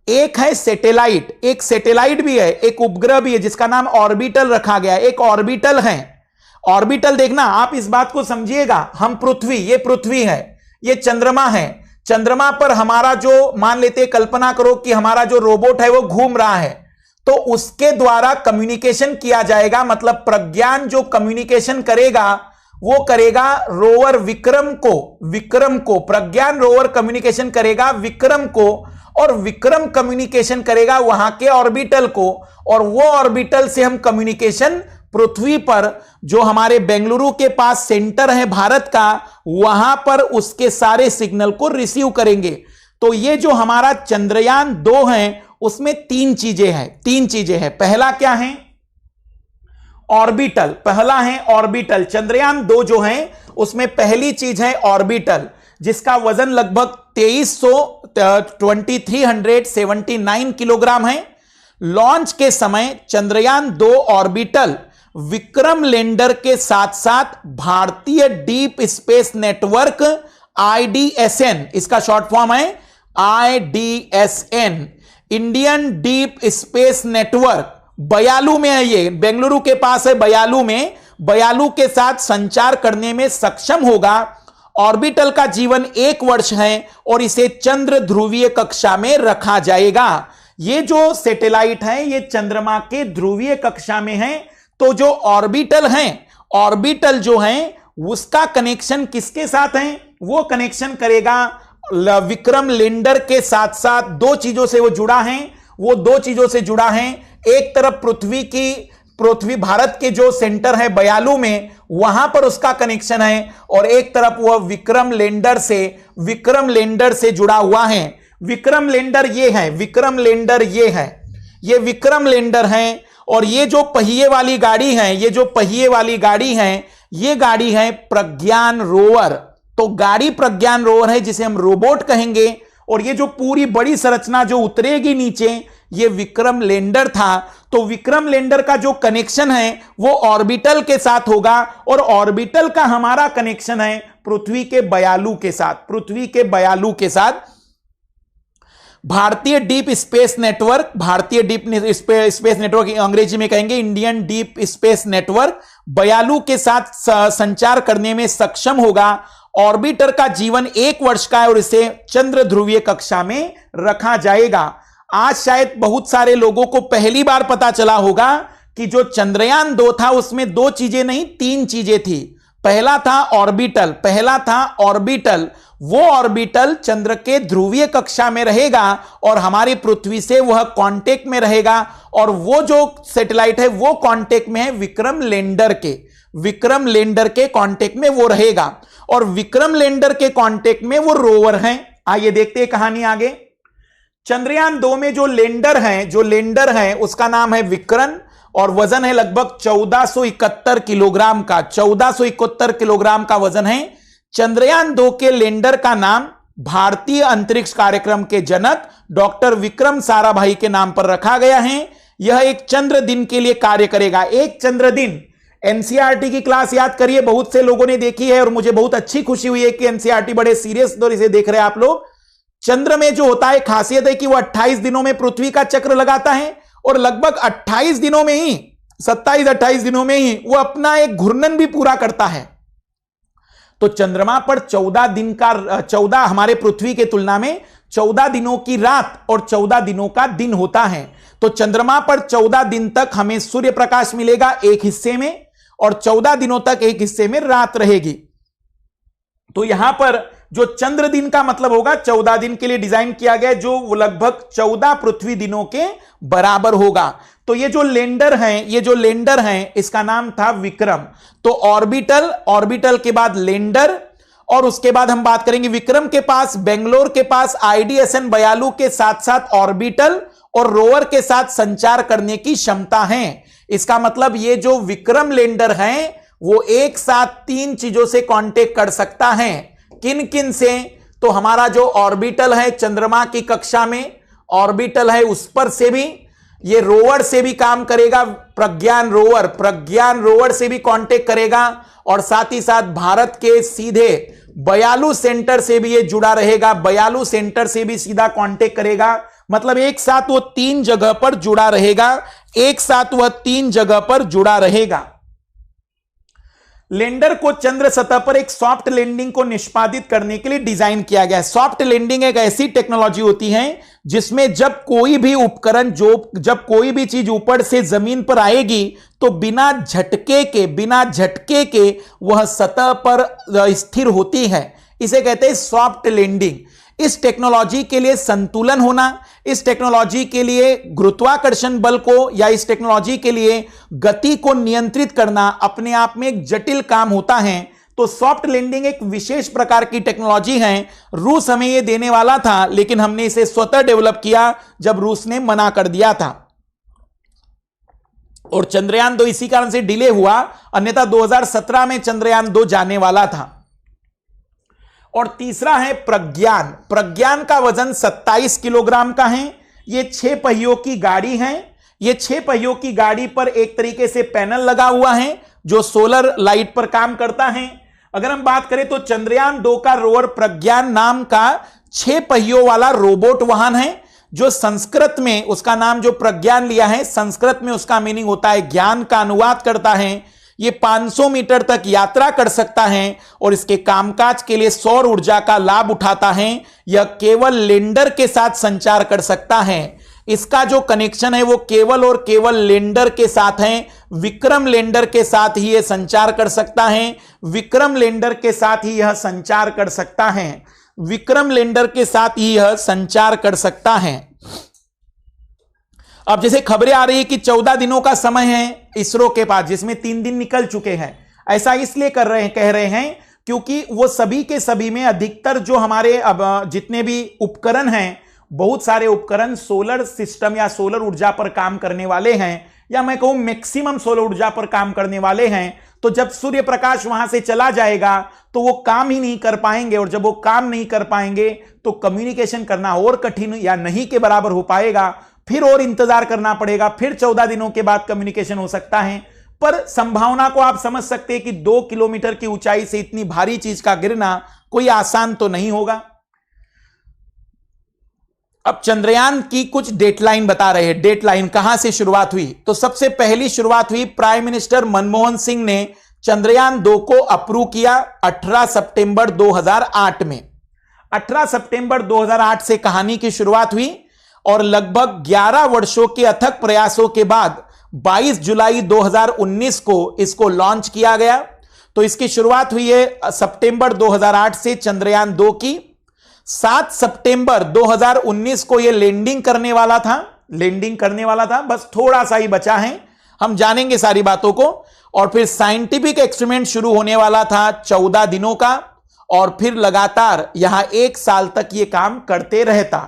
एक है सैटेलाइट, एक सैटेलाइट भी है, एक उपग्रह भी है जिसका नाम ऑर्बिटल रखा गया है। एक ऑर्बिटल है। ऑर्बिटल देखना, आप इस बात को समझिएगा, हम पृथ्वी, ये पृथ्वी है, ये चंद्रमा है। चंद्रमा पर हमारा जो, मान लेते, कल्पना करो कि हमारा जो रोबोट है वो घूम रहा है, तो उसके द्वारा कम्युनिकेशन किया जाएगा। मतलब प्रज्ञान जो कम्युनिकेशन करेगा वो करेगा रोवर विक्रम को, प्रज्ञान रोवर कम्युनिकेशन करेगा विक्रम को, और विक्रम कम्युनिकेशन करेगा वहां के ऑर्बिटल को, और वो ऑर्बिटल से हम कम्युनिकेशन पृथ्वी पर, जो हमारे बेंगलुरु के पास सेंटर है भारत का, वहां पर उसके सारे सिग्नल को रिसीव करेंगे। तो ये जो हमारा चंद्रयान 2 है उसमें 3 चीजें हैं। पहला क्या है? ऑर्बिटल। पहला है ऑर्बिटल। चंद्रयान 2 जो है उसमें पहली चीज है ऑर्बिटल, जिसका वजन लगभग 2379 किलोग्राम है। लॉन्च के समय चंद्रयान 2 ऑर्बिटल विक्रम लैंडर के साथ साथ भारतीय डीप स्पेस नेटवर्क IDSN, इसका शॉर्ट फॉर्म है IDSN, Indian deep space network, Byalalu में है, ये बेंगलुरु के पास है, बयालू के साथ संचार करने में सक्षम होगा। ऑर्बिटल का जीवन 1 वर्ष है और इसे चंद्र ध्रुवीय कक्षा में रखा जाएगा। ये जो सैटेलाइट है ये चंद्रमा के ध्रुवीय कक्षा में है। तो जो ऑर्बिटल जो है उसका कनेक्शन किसके साथ है? वो कनेक्शन करेगा विक्रम लैंडर के साथ साथ 2 चीजों से वो जुड़ा है। वो 2 चीजों से जुड़ा है, एक तरफ पृथ्वी भारत के जो सेंटर है बयालू में, वहां पर उसका कनेक्शन है, और एक तरफ वह विक्रम लैंडर से जुड़ा हुआ है। विक्रम लैंडर ये है, ये विक्रम लैंडर है, और ये जो पहिए वाली गाड़ी है, ये जो पहिए वाली गाड़ी है, ये गाड़ी है प्रज्ञान रोवर। तो गाड़ी प्रज्ञान रोवर है जिसे हम रोबोट कहेंगे, और ये जो पूरी बड़ी संरचना जो उतरेगी नीचे, ये विक्रम लैंडर था। तो विक्रम लैंडर का जो कनेक्शन है वो ऑर्बिटल के साथ होगा, और ऑर्बिटल का हमारा कनेक्शन है पृथ्वी के बयालू के साथ, पृथ्वी के बयालू के साथ। भारतीय डीप स्पेस नेटवर्क, भारतीय डीप स्पेस नेटवर्क अंग्रेजी में कहेंगे इंडियन डीप स्पेस नेटवर्क, बयालू के साथ संचार करने में सक्षम होगा। ऑर्बिटर का जीवन 1 वर्ष का है और इसे चंद्र ध्रुवीय कक्षा में रखा जाएगा। आज शायद बहुत सारे लोगों को पहली बार पता चला होगा कि जो चंद्रयान 2 था उसमें 2 चीजें नहीं 3 चीजें थी। पहला था ऑर्बिटल, पहला था ऑर्बिटल। वो ऑर्बिटल चंद्र के ध्रुवीय कक्षा में रहेगा और हमारी पृथ्वी से वह कांटेक्ट में रहेगा, और वो जो सैटेलाइट है वो कांटेक्ट में है विक्रम लैंडर के, विक्रम लैंडर के कांटेक्ट में वो रहेगा, और विक्रम लैंडर के कांटेक्ट में वो रोवर हैं। आइए देखते हैं कहानी आगे। चंद्रयान 2 में जो लैंडर है उसका नाम है विक्रम, और वजन है लगभग 1471 किलोग्राम का, 1471 किलोग्राम का वजन है। चंद्रयान 2 के लैंडर का नाम भारतीय अंतरिक्ष कार्यक्रम के जनक डॉक्टर विक्रम साराभाई के नाम पर रखा गया है। यह एक चंद्र दिन के लिए कार्य करेगा, एक चंद्र दिन। एनसीईआरटी की क्लास याद करिए, बहुत से लोगों ने देखी है और मुझे बहुत अच्छी खुशी हुई है कि एनसीईआरटी बड़े सीरियस तौर से देख रहे हैं आप लोग। चंद्र में जो होता है खासियत है कि वह 28 दिनों में पृथ्वी का चक्र लगाता है, और लगभग 28 दिनों में ही 27-28 दिनों में ही वो अपना एक घूर्णन भी पूरा करता है। तो चंद्रमा पर 14 हमारे पृथ्वी के तुलना में 14 दिनों की रात और 14 दिनों का दिन होता है। तो चंद्रमा पर 14 दिन तक हमें सूर्य प्रकाश मिलेगा एक हिस्से में, और 14 दिनों तक एक हिस्से में रात रहेगी। तो यहां पर जो चंद्र दिन का मतलब होगा 14 दिन के लिए डिजाइन किया गया, जो लगभग 14 पृथ्वी दिनों के बराबर होगा। तो ये जो लैंडर है इसका नाम था विक्रम। तो ऑर्बिटल के बाद लैंडर, और उसके बाद हम बात करेंगे विक्रम के पास, बेंगलोर के पास IDSN बयालू के साथ साथ ऑर्बिटल और रोवर के साथ संचार करने की क्षमता है। इसका मतलब ये जो विक्रम लैंडर है वो एक साथ 3 चीजों से कांटेक्ट कर सकता है। किन किन से? तो हमारा जो ऑर्बिटल है चंद्रमा की कक्षा में, ऑर्बिटल है उस पर से भी, ये रोवर से भी काम करेगा, प्रज्ञान रोवर से भी कांटेक्ट करेगा, और साथ ही साथ भारत के सीधे बयालू सेंटर से भी ये जुड़ा रहेगा, बयालू सेंटर से भी सीधा कांटेक्ट करेगा। मतलब एक साथ वो 3 जगह पर जुड़ा रहेगा, एक साथ वह 3 जगह पर जुड़ा रहेगा। लैंडर को चंद्र सतह पर एक सॉफ्ट लैंडिंग को निष्पादित करने के लिए डिजाइन किया गया है। सॉफ्ट लैंडिंग एक ऐसी टेक्नोलॉजी होती है जिसमें जब कोई भी उपकरण जब कोई भी चीज ऊपर से जमीन पर आएगी तो बिना झटके के वह सतह पर स्थिर होती है। इसे कहते हैं सॉफ्ट लैंडिंग। इस टेक्नोलॉजी के लिए संतुलन होना, इस टेक्नोलॉजी के लिए गुरुत्वाकर्षण बल को या इस टेक्नोलॉजी के लिए गति को नियंत्रित करना अपने आप में एक जटिल काम होता है। तो सॉफ्ट लैंडिंग एक विशेष प्रकार की टेक्नोलॉजी है। रूस हमें यह देने वाला था लेकिन हमने इसे स्वतः डेवलप किया जब रूस ने मना कर दिया था, और चंद्रयान 2 इसी कारण से डिले हुआ, अन्यथा 2017 में चंद्रयान 2 जाने वाला था। और तीसरा है प्रज्ञान का वजन 27 किलोग्राम का है। ये 6 पहियों की गाड़ी है। ये 6 पहियों की गाड़ी पर एक तरीके से पैनल लगा हुआ है जो सोलर लाइट पर काम करता है। अगर हम बात करें तो चंद्रयान 2 का रोवर प्रज्ञान नाम का 6 पहियों वाला रोबोट वाहन है, जो संस्कृत में उसका नाम जो प्रज्ञान लिया है, संस्कृत में उसका मीनिंग होता है ज्ञान का अनुवाद करता है। ये 500 मीटर तक यात्रा कर सकता है और इसके कामकाज के लिए सौर ऊर्जा का लाभ उठाता है। यह केवल लैंडर के साथ संचार कर सकता है। इसका जो कनेक्शन है वो केवल और केवल लैंडर के साथ है। विक्रम लैंडर के साथ ही यह संचार कर सकता है। विक्रम लैंडर के साथ ही यह संचार कर सकता है। विक्रम लैंडर के साथ ही यह संचार कर सकता है। अब जैसे खबरें आ रही है कि 14 दिनों का समय है इसरो के पास, जिसमें 3 दिन निकल चुके हैं। ऐसा इसलिए कह रहे हैं क्योंकि वो सभी के सभी में अधिकतर जो हमारे अब जितने भी उपकरण हैं, बहुत सारे उपकरण सोलर सिस्टम या सोलर ऊर्जा पर काम करने वाले हैं। या मैं कहूं मैक्सिमम सौर ऊर्जा पर काम करने वाले हैं, तो जब सूर्य प्रकाश वहां से चला जाएगा तो वो काम ही नहीं कर पाएंगे, और जब वो काम नहीं कर पाएंगे तो कम्युनिकेशन करना और कठिन या नहीं के बराबर हो पाएगा, फिर और इंतजार करना पड़ेगा, फिर 14 दिनों के बाद कम्युनिकेशन हो सकता है। पर संभावना को आप समझ सकते हैं कि 2 किलोमीटर की ऊंचाई से इतनी भारी चीज का गिरना कोई आसान तो नहीं होगा। अब चंद्रयान की कुछ डेटलाइन बता रहे हैं। डेटलाइन कहां से शुरुआत हुई, तो सबसे पहली शुरुआत हुई प्राइम मिनिस्टर मनमोहन सिंह ने चंद्रयान 2 को अप्रूव किया 18 सितंबर 2008 में। 18 सितंबर 2008 से कहानी की शुरुआत हुई और लगभग 11 वर्षों के अथक प्रयासों के बाद 22 जुलाई 2019 को इसको लॉन्च किया गया। तो इसकी शुरुआत हुई है सितंबर 2008 से चंद्रयान 2 की। 7 सितंबर 2019 को यह लैंडिंग करने वाला था, बस थोड़ा सा ही बचा है, हम जानेंगे सारी बातों को। और फिर साइंटिफिक एक्सपेरिमेंट शुरू होने वाला था 14 दिनों का, और फिर लगातार यहां 1 साल तक यह काम करते रहता।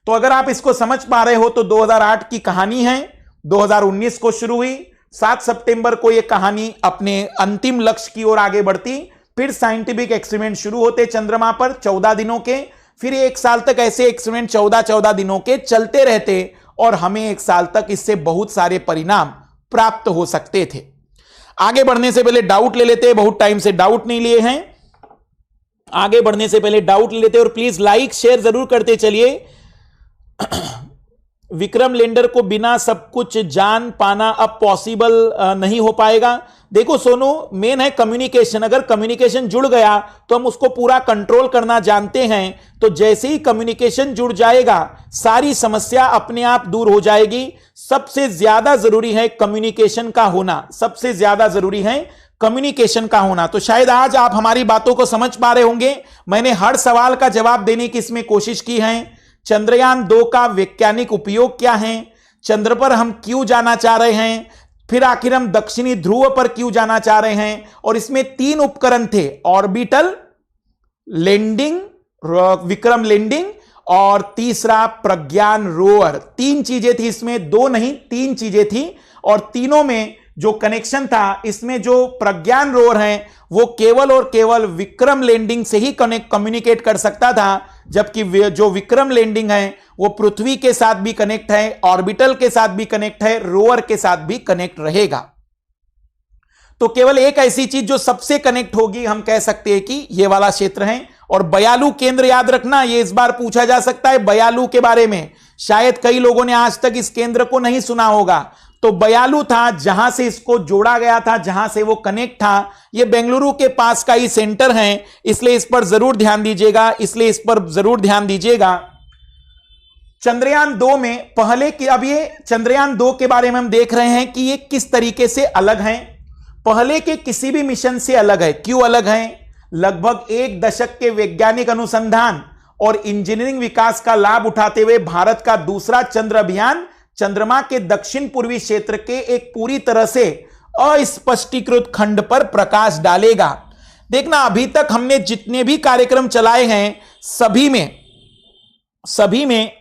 तो अगर आप इसको समझ पा रहे हो तो 2008 की कहानी है, 2019 को शुरू हुई, 7 सितंबर को यह कहानी अपने अंतिम लक्ष्य की ओर आगे बढ़ती, फिर साइंटिफिक एक्सपेरिमेंट शुरू होते चंद्रमा पर 14 दिनों के, फिर 1 साल तक ऐसे एक्सपेरिमेंट 14-14 दिनों के चलते रहते और हमें 1 साल तक इससे बहुत सारे परिणाम प्राप्त हो सकते थे। आगे बढ़ने से पहले डाउट ले लेते हैं, बहुत टाइम से डाउट नहीं लिए हैं। आगे बढ़ने से पहले डाउट ले लेते हैं और प्लीज लाइक शेयर जरूर करते चलिए। विक्रम लैंडर को बिना सब कुछ जान पाना अब पॉसिबल नहीं हो पाएगा। देखो सोनू, मेन है कम्युनिकेशन। अगर कम्युनिकेशन जुड़ गया तो हम उसको पूरा कंट्रोल करना जानते हैं, तो जैसे ही कम्युनिकेशन जुड़ जाएगा सारी समस्या अपने आप दूर हो जाएगी। सबसे ज्यादा जरूरी है कम्युनिकेशन का होना, सबसे ज्यादा जरूरी है कम्युनिकेशन का होना। तो शायद आज आप हमारी बातों को समझ पा रहे होंगे। मैंने हर सवाल का जवाब देने की इसमें कोशिश की है। चंद्रयान 2 का वैज्ञानिक उपयोग क्या है, चंद्र पर हम क्यों जाना चाह रहे हैं, फिर आखिर हम दक्षिणी ध्रुव पर क्यों जाना चाह रहे हैं, और इसमें 3 उपकरण थे, ऑर्बिटल, लैंडिंग, विक्रम लैंडिंग, और तीसरा प्रज्ञान रोवर। 3 चीजें थी इसमें, 2 नहीं 3 चीजें थी, और तीनों में जो कनेक्शन था, इसमें जो प्रज्ञान रोवर है वो केवल और केवल विक्रम लैंडिंग से ही कम्युनिकेट कर सकता था, जबकि जो विक्रम लैंडिंग है वो पृथ्वी के साथ भी कनेक्ट है, ऑर्बिटल के साथ भी कनेक्ट है, रोवर के साथ भी कनेक्ट रहेगा। तो केवल एक ऐसी चीज जो सबसे कनेक्ट होगी, हम कह सकते हैं कि ये वाला क्षेत्र है। और बयालू केंद्र याद रखना, ये इस बार पूछा जा सकता है बयालू के बारे में। शायद कई लोगों ने आज तक इस केंद्र को नहीं सुना होगा। तो बयालू था जहां से इसको जोड़ा गया था, जहां से वो कनेक्ट था। ये बेंगलुरु के पास का ही सेंटर है, इसलिए इस पर जरूर ध्यान दीजिएगा, चंद्रयान 2 में पहले की, अब ये चंद्रयान 2 के बारे में हम देख रहे हैं कि ये किस तरीके से अलग है, पहले के किसी भी मिशन से अलग है। क्यों अलग है? लगभग 1 दशक के वैज्ञानिक अनुसंधान और इंजीनियरिंग विकास का लाभ उठाते हुए भारत का दूसरा चंद्र अभियान चंद्रमा के दक्षिण पूर्वी क्षेत्र के एक पूरी तरह से अस्पष्टीकृत खंड पर प्रकाश डालेगा। देखना, अभी तक हमने जितने भी कार्यक्रम चलाए हैं सभी में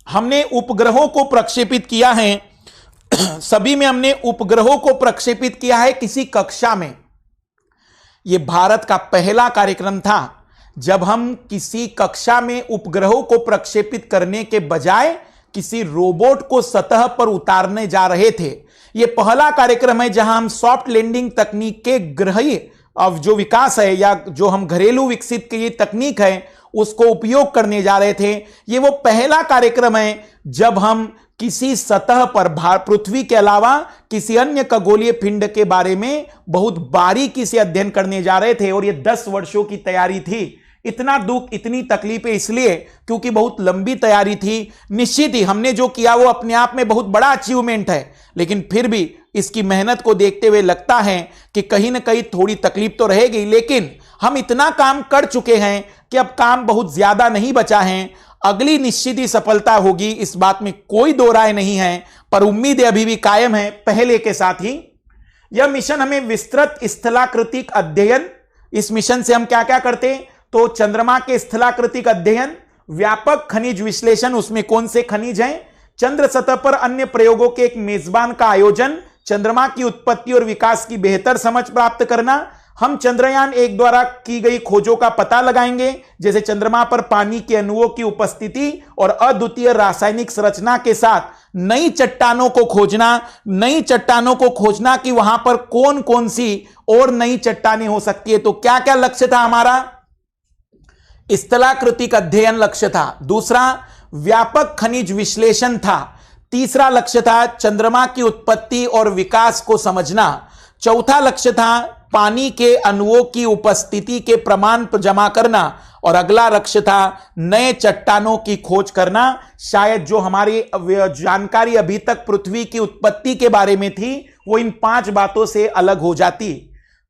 हमने उपग्रहों को प्रक्षेपित किया है। सभी में हमने उपग्रहों को प्रक्षेपित किया है किसी कक्षा में। यह भारत का पहला कार्यक्रम था जब हम किसी कक्षा में उपग्रहों को प्रक्षेपित करने के बजाय किसी रोबोट को सतह पर उतारने जा रहे थे। यह पहला कार्यक्रम है जहां हम सॉफ्ट लैंडिंग तकनीक के ग्रही अब जो विकास है, या जो हम घरेलू विकसित की तकनीक है उसको उपयोग करने जा रहे थे। यह वो पहला कार्यक्रम है जब हम किसी सतह पर पृथ्वी के अलावा किसी अन्य खगोलीय पिंड के बारे में बहुत बारीकी से अध्ययन करने जा रहे थे। और यह 10 वर्षों की तैयारी थी। इतना दुख, इतनी तकलीफें इसलिए क्योंकि बहुत लंबी तैयारी थी। निश्चित ही हमने जो किया वो अपने आप में बहुत बड़ा अचीवमेंट है, लेकिन फिर भी इसकी मेहनत को देखते हुए लगता है कि कहीं ना कहीं थोड़ी तकलीफ तो रहेगी। लेकिन हम इतना काम कर चुके हैं कि अब काम बहुत ज्यादा नहीं बचा है। अगली निश्चित ही सफलता होगी, इस बात में कोई दो राय नहीं है, पर उम्मीद अभी भी कायम है पहले के साथ ही। यह मिशन हमें विस्तृत स्थलाकृतिक अध्ययन, इस मिशन से हम क्या क्या करते हैं तो चंद्रमा के स्थलाकृतिक अध्ययन, व्यापक खनिज विश्लेषण, उसमें कौन से खनिज हैं, चंद्र सतह पर अन्य प्रयोगों के एक मेजबान का आयोजन, चंद्रमा की उत्पत्ति और विकास की बेहतर समझ प्राप्त करना। हम चंद्रयान 1 द्वारा की गई खोजों का पता लगाएंगे, जैसे चंद्रमा पर पानी के अणुओं की उपस्थिति और अद्वितीय रासायनिक संरचना के साथ नई चट्टानों को खोजना कि वहां पर कौन कौन सी और नई चट्टानें हो सकती है। तो क्या क्या लक्ष्य था हमारा? स्थलाकृतिक अध्ययन लक्ष्य था। दूसरा, व्यापक खनिज विश्लेषण था। तीसरा लक्ष्य था चंद्रमा की उत्पत्ति और विकास को समझना। चौथा लक्ष्य था पानी के अणुओं की उपस्थिति के प्रमाण जमा करना। और अगला लक्ष्य था नए चट्टानों की खोज करना। शायद जो हमारी जानकारी अभी तक पृथ्वी की उत्पत्ति के बारे में थी वो इन 5 बातों से अलग हो जाती।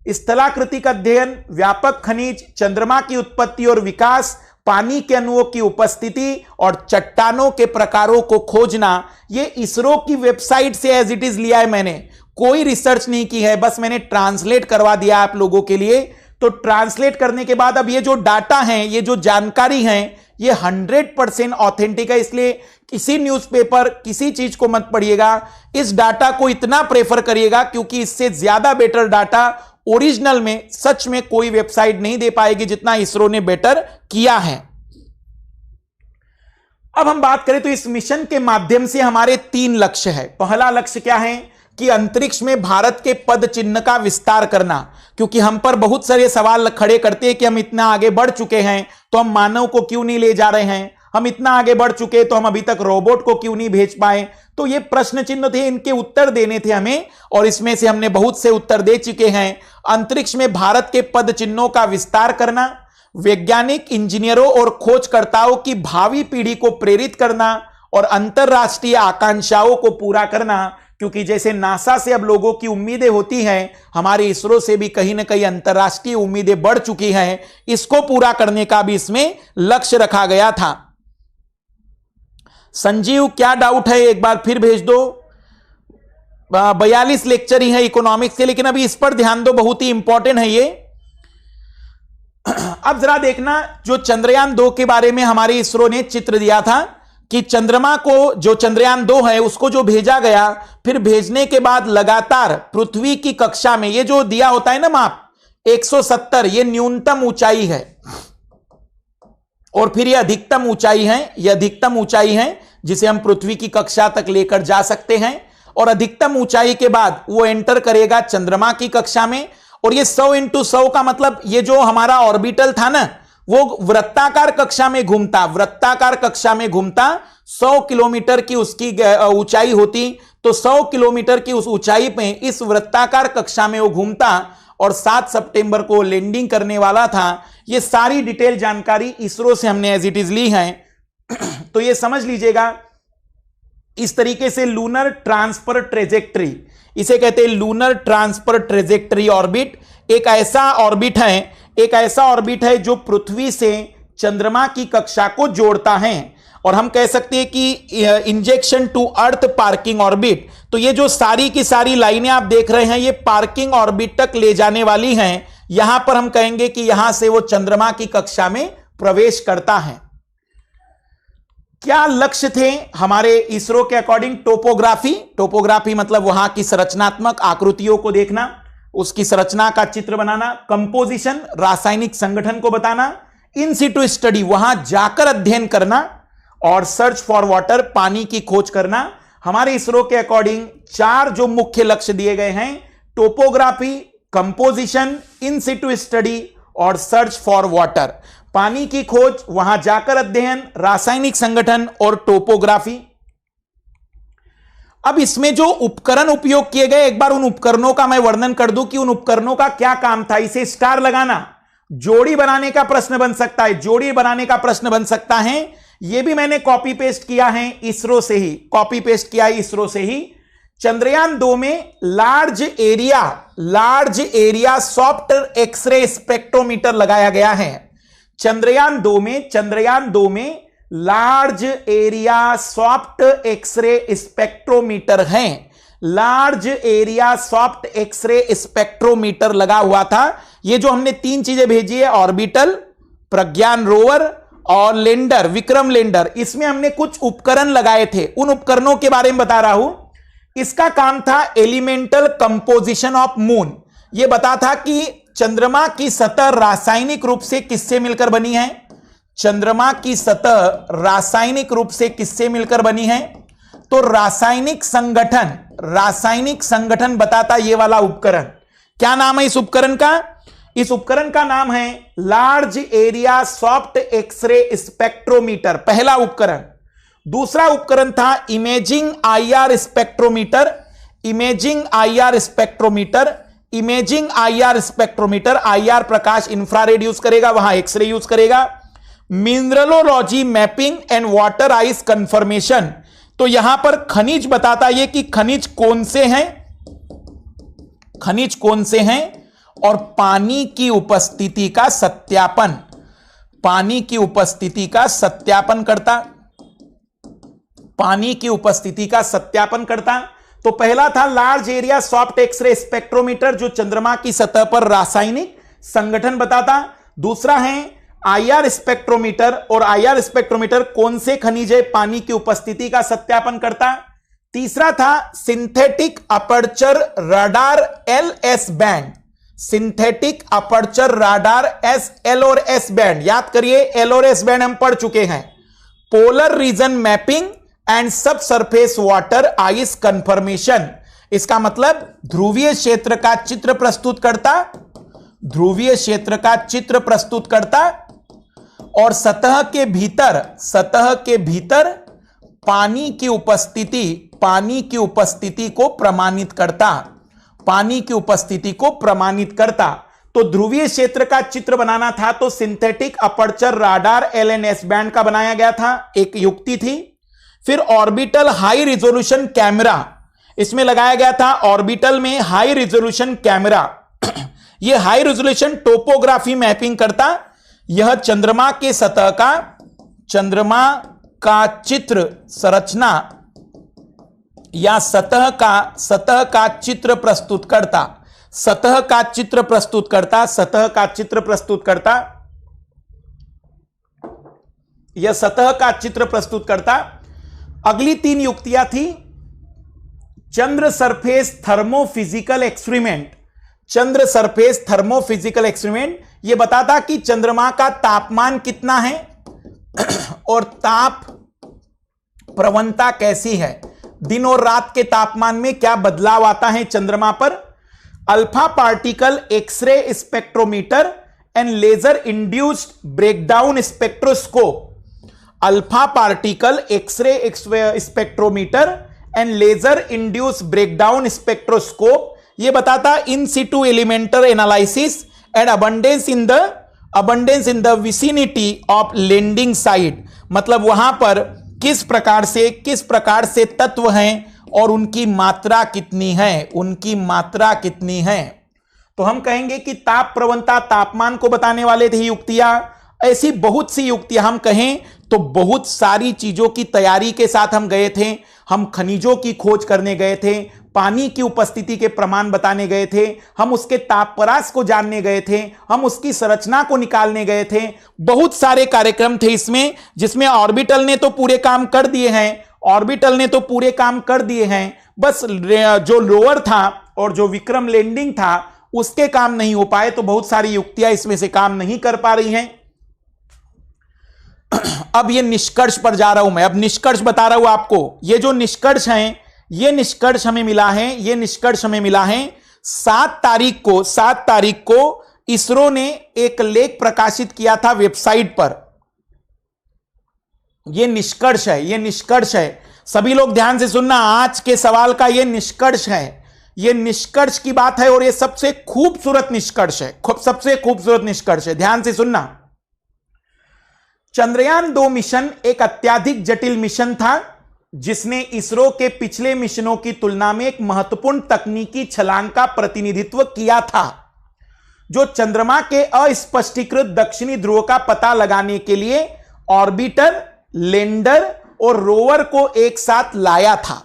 स्थलाकृतिक अध्ययन, व्यापक खनिज, चंद्रमा की उत्पत्ति और विकास, पानी के अणुओं की उपस्थिति और चट्टानों के प्रकारों को खोजना। ये इसरो की वेबसाइट से एज इट इज लिया है मैंने, कोई रिसर्च नहीं की है, बस मैंने ट्रांसलेट करवा दिया आप लोगों के लिए। तो ट्रांसलेट करने के बाद अब ये जो डाटा है, ये जो जानकारी है, ये 100% ऑथेंटिक है। इसलिए किसी न्यूज़पेपर, किसी चीज को मत पढ़िएगा, इस डाटा को इतना प्रेफर करिएगा क्योंकि इससे ज्यादा बेटर डाटा ओरिजिनल में सच में कोई वेबसाइट नहीं दे पाएगी जितना इसरो ने बेटर किया है। अब हम बात करें तो इस मिशन के माध्यम से हमारे 3 लक्ष्य है। पहला लक्ष्य क्या है कि अंतरिक्ष में भारत के पद चिन्ह का विस्तार करना, क्योंकि हम पर बहुत सारे सवाल खड़े करते हैं कि हम इतना आगे बढ़ चुके हैं तो हम मानव को क्यों नहीं ले जा रहे हैं, हम इतना आगे बढ़ चुके तो हम अभी तक रोबोट को क्यों नहीं भेज पाए। तो ये प्रश्न चिन्ह थे, इनके उत्तर देने थे हमें, और इसमें से हमने बहुत से उत्तर दे चुके हैं। अंतरिक्ष में भारत के पद चिन्हों का विस्तार करना, वैज्ञानिक, इंजीनियरों और खोजकर्ताओं की भावी पीढ़ी को प्रेरित करना और अंतरराष्ट्रीय आकांक्षाओं को पूरा करना। क्योंकि जैसे नासा से अब लोगों की उम्मीदें होती हैं, हमारे इसरो से भी कहीं ना कहीं अंतरराष्ट्रीय उम्मीदें बढ़ चुकी हैं। इसको पूरा करने का भी इसमें लक्ष्य रखा गया था। संजीव, क्या डाउट है एक बार फिर भेज दो। 42 लेक्चर ही है इकोनॉमिक्स के, लेकिन अभी इस पर ध्यान दो, बहुत ही इंपॉर्टेंट है ये। अब जरा देखना, जो चंद्रयान 2 के बारे में हमारे इसरो ने चित्र दिया था कि चंद्रमा को, जो चंद्रयान 2 है उसको जो भेजा गया, फिर भेजने के बाद लगातार पृथ्वी की कक्षा में, ये जो दिया होता है ना माप 170, ये न्यूनतम ऊंचाई है और फिर ये अधिकतम ऊंचाई है। ये अधिकतम ऊंचाई है जिसे हम पृथ्वी की कक्षा तक लेकर जा सकते हैं, और अधिकतम ऊंचाई के बाद वो एंटर करेगा चंद्रमा की कक्षा में। और ये 100 × 100 का मतलब, ये जो हमारा ऑर्बिटल था ना, वो वृत्ताकार कक्षा में घूमता, 100 किलोमीटर की उसकी ऊंचाई होती, तो 100 किलोमीटर की उस ऊंचाई पे इस वृत्ताकार कक्षा में वो घूमता और 7 सितंबर को लैंडिंग करने वाला था। ये सारी डिटेल जानकारी इसरो से हमने एज इट इज ली है। तो ये समझ लीजिएगा, इस तरीके से लूनर ट्रांसफर ट्रेजेक्टरी, इसे कहते हैं लूनर ट्रांसफर ट्रेजेक्टरी ऑर्बिट। एक ऐसा ऑर्बिट है जो पृथ्वी से चंद्रमा की कक्षा को जोड़ता है, और हम कह सकते हैं कि injection to earth parking orbit. तो ये जो सारी की सारी लाइनें आप देख रहे हैं, ये पार्किंग ऑर्बिट तक ले जाने वाली हैं। यहां पर हम कहेंगे कि यहां से वो चंद्रमा की कक्षा में प्रवेश करता है। क्या लक्ष्य थे हमारे इसरो के अकॉर्डिंग? टोपोग्राफी मतलब वहां की संरचनात्मक आकृतियों को देखना, उसकी संरचना का चित्र बनाना। कंपोजिशन, रासायनिक संगठन को बताना। इन सिटू स्टडी, वहां जाकर अध्ययन करना। और सर्च फॉर वाटर, पानी की खोज करना। हमारे इसरो के अकॉर्डिंग 4 जो मुख्य लक्ष्य दिए गए हैं, टोपोग्राफी, कंपोजिशन, इन सिटू स्टडी और सर्च फॉर वाटर। पानी की खोज, वहां जाकर अध्ययन, रासायनिक संगठन और टोपोग्राफी। अब इसमें जो उपकरण उपयोग किए गए, एक बार उन उपकरणों का मैं वर्णन कर दूं कि उन उपकरणों का क्या काम था। इसे स्टार लगाना, जोड़ी बनाने का प्रश्न बन सकता है, जोड़ी बनाने का प्रश्न बन सकता है। यह भी मैंने कॉपी पेस्ट किया है इसरो से ही, चंद्रयान 2 में large area soft X ray spectrometer लगाया गया है। चंद्रयान 2 में large area soft X ray spectrometer है। Large area soft X ray spectrometer लगा हुआ था। ये जो हमने 3 चीजें भेजी है, ऑर्बिटल, प्रज्ञान रोवर और लैंडर, विक्रम लैंडर, इसमें हमने कुछ उपकरण लगाए थे। उन उपकरणों के बारे में बता रहा हूं। इसका काम था एलिमेंटल कंपोजिशन ऑफ मून। यह बता था कि चंद्रमा की सतह रासायनिक रूप से किससे मिलकर बनी है। चंद्रमा की सतह रासायनिक रूप से किससे मिलकर बनी है? तो रासायनिक संगठन बताता यह वाला उपकरण। क्या नाम है इस उपकरण का? इस उपकरण का नाम है large area soft X ray spectrometer, पहला उपकरण। दूसरा उपकरण था imaging IR spectrometer. Imaging IR spectrometer IR प्रकाश इंफ्रारेड यूज करेगा, वहां एक्सरे यूज करेगा। Mineralology mapping and water ice confirmation, तो यहां पर खनिज बताता यह कि खनिज कौन से हैं और पानी की उपस्थिति का सत्यापन, करता। तो पहला था large area soft X ray spectrometer, जो चंद्रमा की सतह पर रासायनिक संगठन बताता। दूसरा है आईआर स्पेक्ट्रोमीटर, और आईआर स्पेक्ट्रोमीटर कौन से खनिज है, पानी की उपस्थिति का सत्यापन करता। तीसरा था synthetic aperture radar LS band, synthetic aperture radar L और S बैंड, याद करिए L और S बैंड हम पढ़ चुके हैं। पोलर रीजन मैपिंग एंड सब सरफेस वाटर आइस कंफर्मेशन, इसका मतलब ध्रुवीय क्षेत्र का चित्र प्रस्तुत करता, और सतह के भीतर पानी की उपस्थिति को प्रमाणित करता। तो ध्रुवीय क्षेत्र का चित्र बनाना था तो synthetic aperture radar LNS band का बनाया गया था, एक युक्ति थी। फिर ऑर्बिटल हाई रिजोल्यूशन कैमरा इसमें लगाया गया था। ऑर्बिटल में हाई रिजोल्यूशन कैमरा, यह हाई रिजोल्यूशन टोपोग्राफी मैपिंग करता। यह चंद्रमा के सतह का चित्र संरचना या सतह का चित्र प्रस्तुत करता। यह सतह का चित्र प्रस्तुत करता। अगली 3 युक्तियां थी। चंद्र सरफेस थर्मोफिजिकल एक्सपेरिमेंट, यह बताता कि चंद्रमा का तापमान कितना है और ताप प्रवणता कैसी है, दिन और रात के तापमान में क्या बदलाव आता है चंद्रमा पर। Alpha particle X ray spectrometer and laser induced breakdown spectroscope, alpha particle X ray spectrometer and laser induced breakdown spectroscope, यह बताता in situ elemental analysis and abundance in the vicinity of landing site, मतलब वहां पर किस प्रकार से तत्व हैं और उनकी मात्रा कितनी है। तो हम कहेंगे कि ताप प्रवणता, तापमान को बताने वाले थे युक्तियां। ऐसी बहुत सी युक्तियां, हम कहें तो बहुत सारी चीजों की तैयारी के साथ हम गए थे। हम खनिजों की खोज करने गए थे, पानी की उपस्थिति के प्रमाण बताने गए थे, हम उसके तापपरास को जानने गए थे, हम उसकी संरचना को निकालने गए थे। बहुत सारे कार्यक्रम थे इसमें, जिसमें ऑर्बिटल ने तो पूरे काम कर दिए हैं, बस जो लोअर था और जो विक्रम लैंडिंग था उसके काम नहीं हो पाए। तो बहुत सारी युक्तियां इसमें से काम नहीं कर पा रही हैं। अब ये निष्कर्ष पर जा रहा हूं मैं, अब निष्कर्ष बता रहा हूं आपको। ये जो निष्कर्ष हैं, ये निष्कर्ष हमें मिला है 7 तारीख को इसरो ने एक लेख प्रकाशित किया था वेबसाइट पर। ये निष्कर्ष है, सभी लोग ध्यान से सुनना। आज के सवाल का ये निष्कर्ष है, ये निष्कर्ष की बात है और ये सबसे खूबसूरत निष्कर्ष है, ध्यान से सुनना। चंद्रयान 2 मिशन एक अत्यधिक जटिल मिशन था, जिसने इसरो के पिछले मिशनों की तुलना में एक महत्वपूर्ण तकनीकी छलांग का प्रतिनिधित्व किया था, जो चंद्रमा के अस्पष्टीकृत दक्षिणी ध्रुव का पता लगाने के लिए ऑर्बिटर, लैंडर और रोवर को एक साथ लाया था।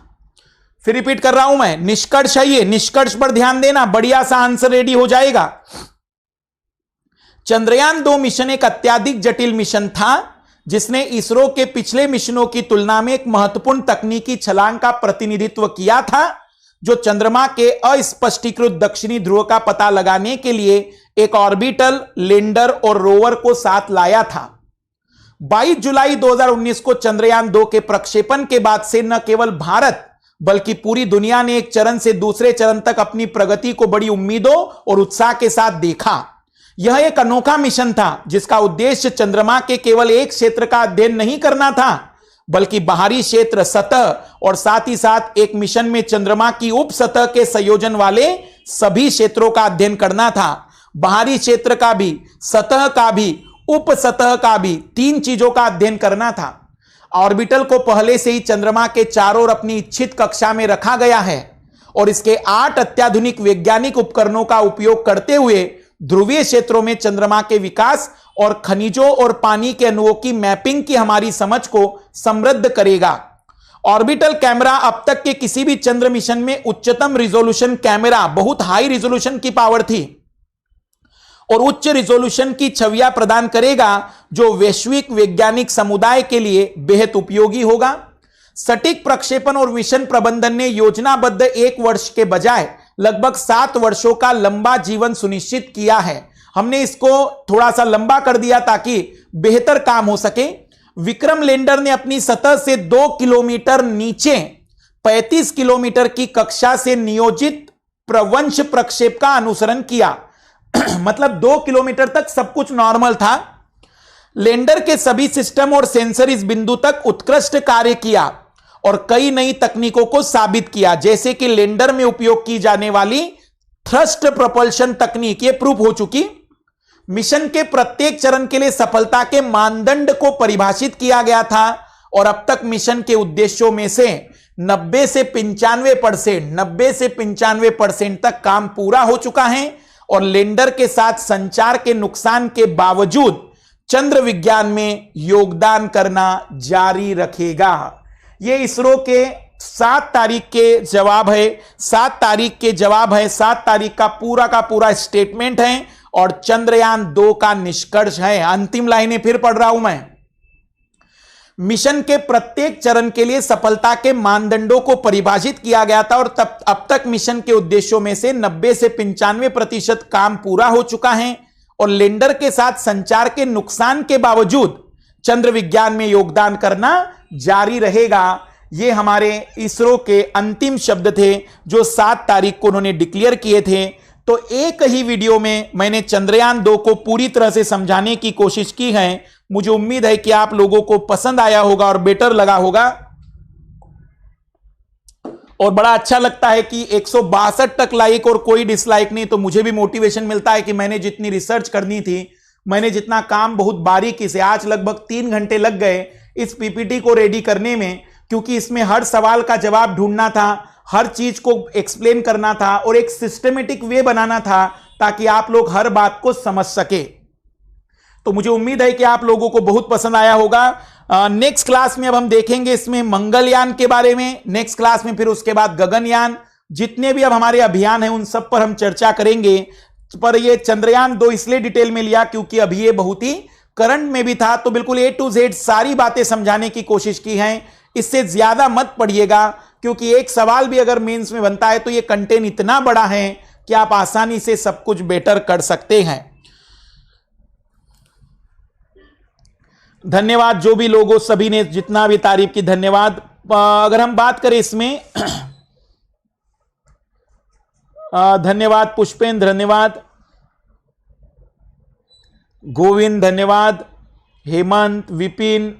फिर रिपीट कर रहा हूं मैं, निष्कर्ष है ये, निष्कर्ष पर ध्यान देना, बढ़िया सा आंसर रेडी हो जाएगा। चंद्रयान 2 मिशन एक अत्यधिक जटिल मिशन था, जिसने इसरो के पिछले मिशनों की तुलना में एक महत्वपूर्ण तकनीकी छलांग का प्रतिनिधित्व किया था, जो चंद्रमा के अस्पष्टीकृत दक्षिणी ध्रुव का पता लगाने के लिए एक ऑर्बिटल, लैंडर और रोवर को साथ लाया था। 22 जुलाई 2019 को चंद्रयान 2 के प्रक्षेपण के बाद से न केवल भारत बल्कि पूरी दुनिया ने एक चरण से दूसरे चरण तक अपनी प्रगति को बड़ी उम्मीदों और उत्साह के साथ देखा। यह एक अनोखा मिशन था जिसका उद्देश्य चंद्रमा के केवल एक क्षेत्र का अध्ययन नहीं करना था, बल्कि बाहरी क्षेत्र, सतह और साथ ही साथ एक मिशन में चंद्रमा की उप सतह के संयोजन वाले सभी क्षेत्रों का अध्ययन करना था। बाहरी क्षेत्र का भी, सतह का भी, उप सतह का भी, 3 चीजों का अध्ययन करना था। ऑर्बिटल को पहले से ही चंद्रमा के चारों ओर अपनी इच्छित कक्षा में रखा गया है और इसके 8 अत्याधुनिक वैज्ञानिक उपकरणों का उपयोग करते हुए ध्रुवीय क्षेत्रों में चंद्रमा के विकास और खनिजों और पानी के अणुओं की मैपिंग की हमारी समझ को समृद्ध करेगा। ऑर्बिटल कैमरा अब तक के किसी भी चंद्र मिशन में उच्चतम रिजोल्यूशन कैमरा, बहुत हाई रिजोल्यूशन की पावर थी और उच्च रिजोल्यूशन की छवियां प्रदान करेगा, जो वैश्विक वैज्ञानिक समुदाय के लिए बेहद उपयोगी होगा। सटीक प्रक्षेपण और मिशन प्रबंधन ने योजनाबद्ध 1 वर्ष के बजाय लगभग 7 वर्षों का लंबा जीवन सुनिश्चित किया है। हमने इसको थोड़ा सा लंबा कर दिया ताकि बेहतर काम हो सके। विक्रम लैंडर ने अपनी सतह से 2 किलोमीटर नीचे 35 किलोमीटर की कक्षा से नियोजित प्रवंश प्रक्षेप का अनुसरण किया। मतलब 2 किलोमीटर तक सब कुछ नॉर्मल था। लैंडर के सभी सिस्टम और सेंसर इस बिंदु तक उत्कृष्ट कार्य किया और कई नई तकनीकों को साबित किया, जैसे कि लैंडर में उपयोग की जाने वाली थ्रस्ट प्रोपल्शन तकनीक, ये प्रूफ हो चुकी। मिशन के प्रत्येक चरण के लिए सफलता के मानदंड को परिभाषित किया गया था और अब तक मिशन के उद्देश्यों में से 90 से 95% तक काम पूरा हो चुका है और लैंडर के साथ संचार के नुकसान के बावजूद चंद्र विज्ञान में योगदान करना जारी रखेगा। यह इसरो के 7 तारीख के जवाब है। 7 तारीख के जवाब है, 7 तारीख का पूरा स्टेटमेंट है और चंद्रयान 2 का निष्कर्ष है। अंतिम लाइनें फिर पढ़ रहा हूं मैं। मिशन के प्रत्येक चरण के लिए सफलता के मानदंडों को परिभाषित किया गया था और अब तक मिशन के उद्देश्यों में से 90 से 95% काम पूरा हो चुका है और लैंडर के साथ संचार के नुकसान के बावजूद चंद्र विज्ञान में योगदान करना जारी रहेगा। ये हमारे इसरो के अंतिम शब्द थे जो 7 तारीख को उन्होंने डिक्लेयर किए थे। तो एक ही वीडियो में मैंने चंद्रयान 2 को पूरी तरह से समझाने की कोशिश की है। मुझे उम्मीद है कि आप लोगों को पसंद आया होगा और बेटर लगा होगा और बड़ा अच्छा लगता है कि 162 तक लाइक और कोई डिसलाइक नहीं, तो मुझे भी मोटिवेशन मिलता है कि मैंने जितनी रिसर्च करनी थी, मैंने जितना काम बहुत बारीकी से, आज लगभग 3 घंटे लग गए इस पीपीटी को रेडी करने में, क्योंकि इसमें हर सवाल का जवाब ढूंढना था, हर चीज को एक्सप्लेन करना था और एक सिस्टमेटिक वे बनाना था ताकि आप लोग हर बात को समझ सके। तो मुझे उम्मीद है कि आप लोगों को बहुत पसंद आया होगा। नेक्स्ट क्लास में अब हम देखेंगे इसमें मंगलयान के बारे में, नेक्स्ट क्लास में फिर उसके बाद गगनयान, जितने भी अब हमारे अभियान हैं उन सब पर हम चर्चा करेंगे। पर ये चंद्रयान 2 इसलिए डिटेल में लिया क्योंकि अभी ये बहुत ही करंट में भी था, तो बिल्कुल A to Z सारी बातें समझाने की कोशिश की है। इससे ज्यादा मत पढ़िएगा क्योंकि एक सवाल भी अगर मेंस में बनता है तो ये कंटेंट इतना बड़ा है कि आप आसानी से सब कुछ बेटर कर सकते हैं। धन्यवाद जो भी लोगों, सभी ने जितना भी तारीफ की, धन्यवाद। अगर हम बात करें इसमें धन्यवाद पुष्पेंद्र, धन्यवाद गोविंद, धन्यवाद हेमंत, विपिन,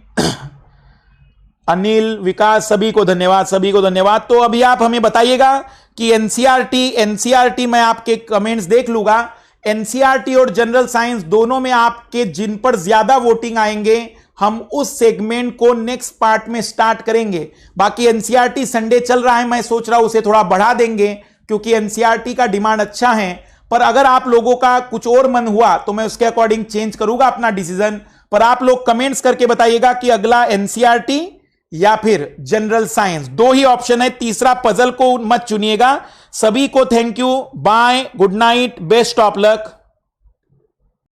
अनिल, विकास, सभी को धन्यवाद, सभी को धन्यवाद। तो अभी आप हमें बताइएगा कि एनसीईआरटी मैं आपके कमेंट्स देख लूंगा। एनसीईआरटी और जनरल साइंस दोनों में आपके जिन पर ज्यादा वोटिंग आएंगे हम उस सेगमेंट को नेक्स्ट पार्ट में स्टार्ट करेंगे। बाकी एनसीईआरटी संडे चल रहा है, मैं सोच रहा हूं उसे थोड़ा बढ़ा देंगे क्योंकि एनसीईआरटी का डिमांड अच्छा है। पर अगर आप लोगों का कुछ और मन हुआ तो मैं उसके अकॉर्डिंग चेंज करूंगा अपना डिसीजन। पर आप लोग कमेंट्स करके बताइएगा कि अगला एनसीईआरटी या फिर जनरल साइंस, 2 ही ऑप्शन है, तीसरा पजल को मत चुनिएगा। सभी को thank you, bye, good night, best of luck.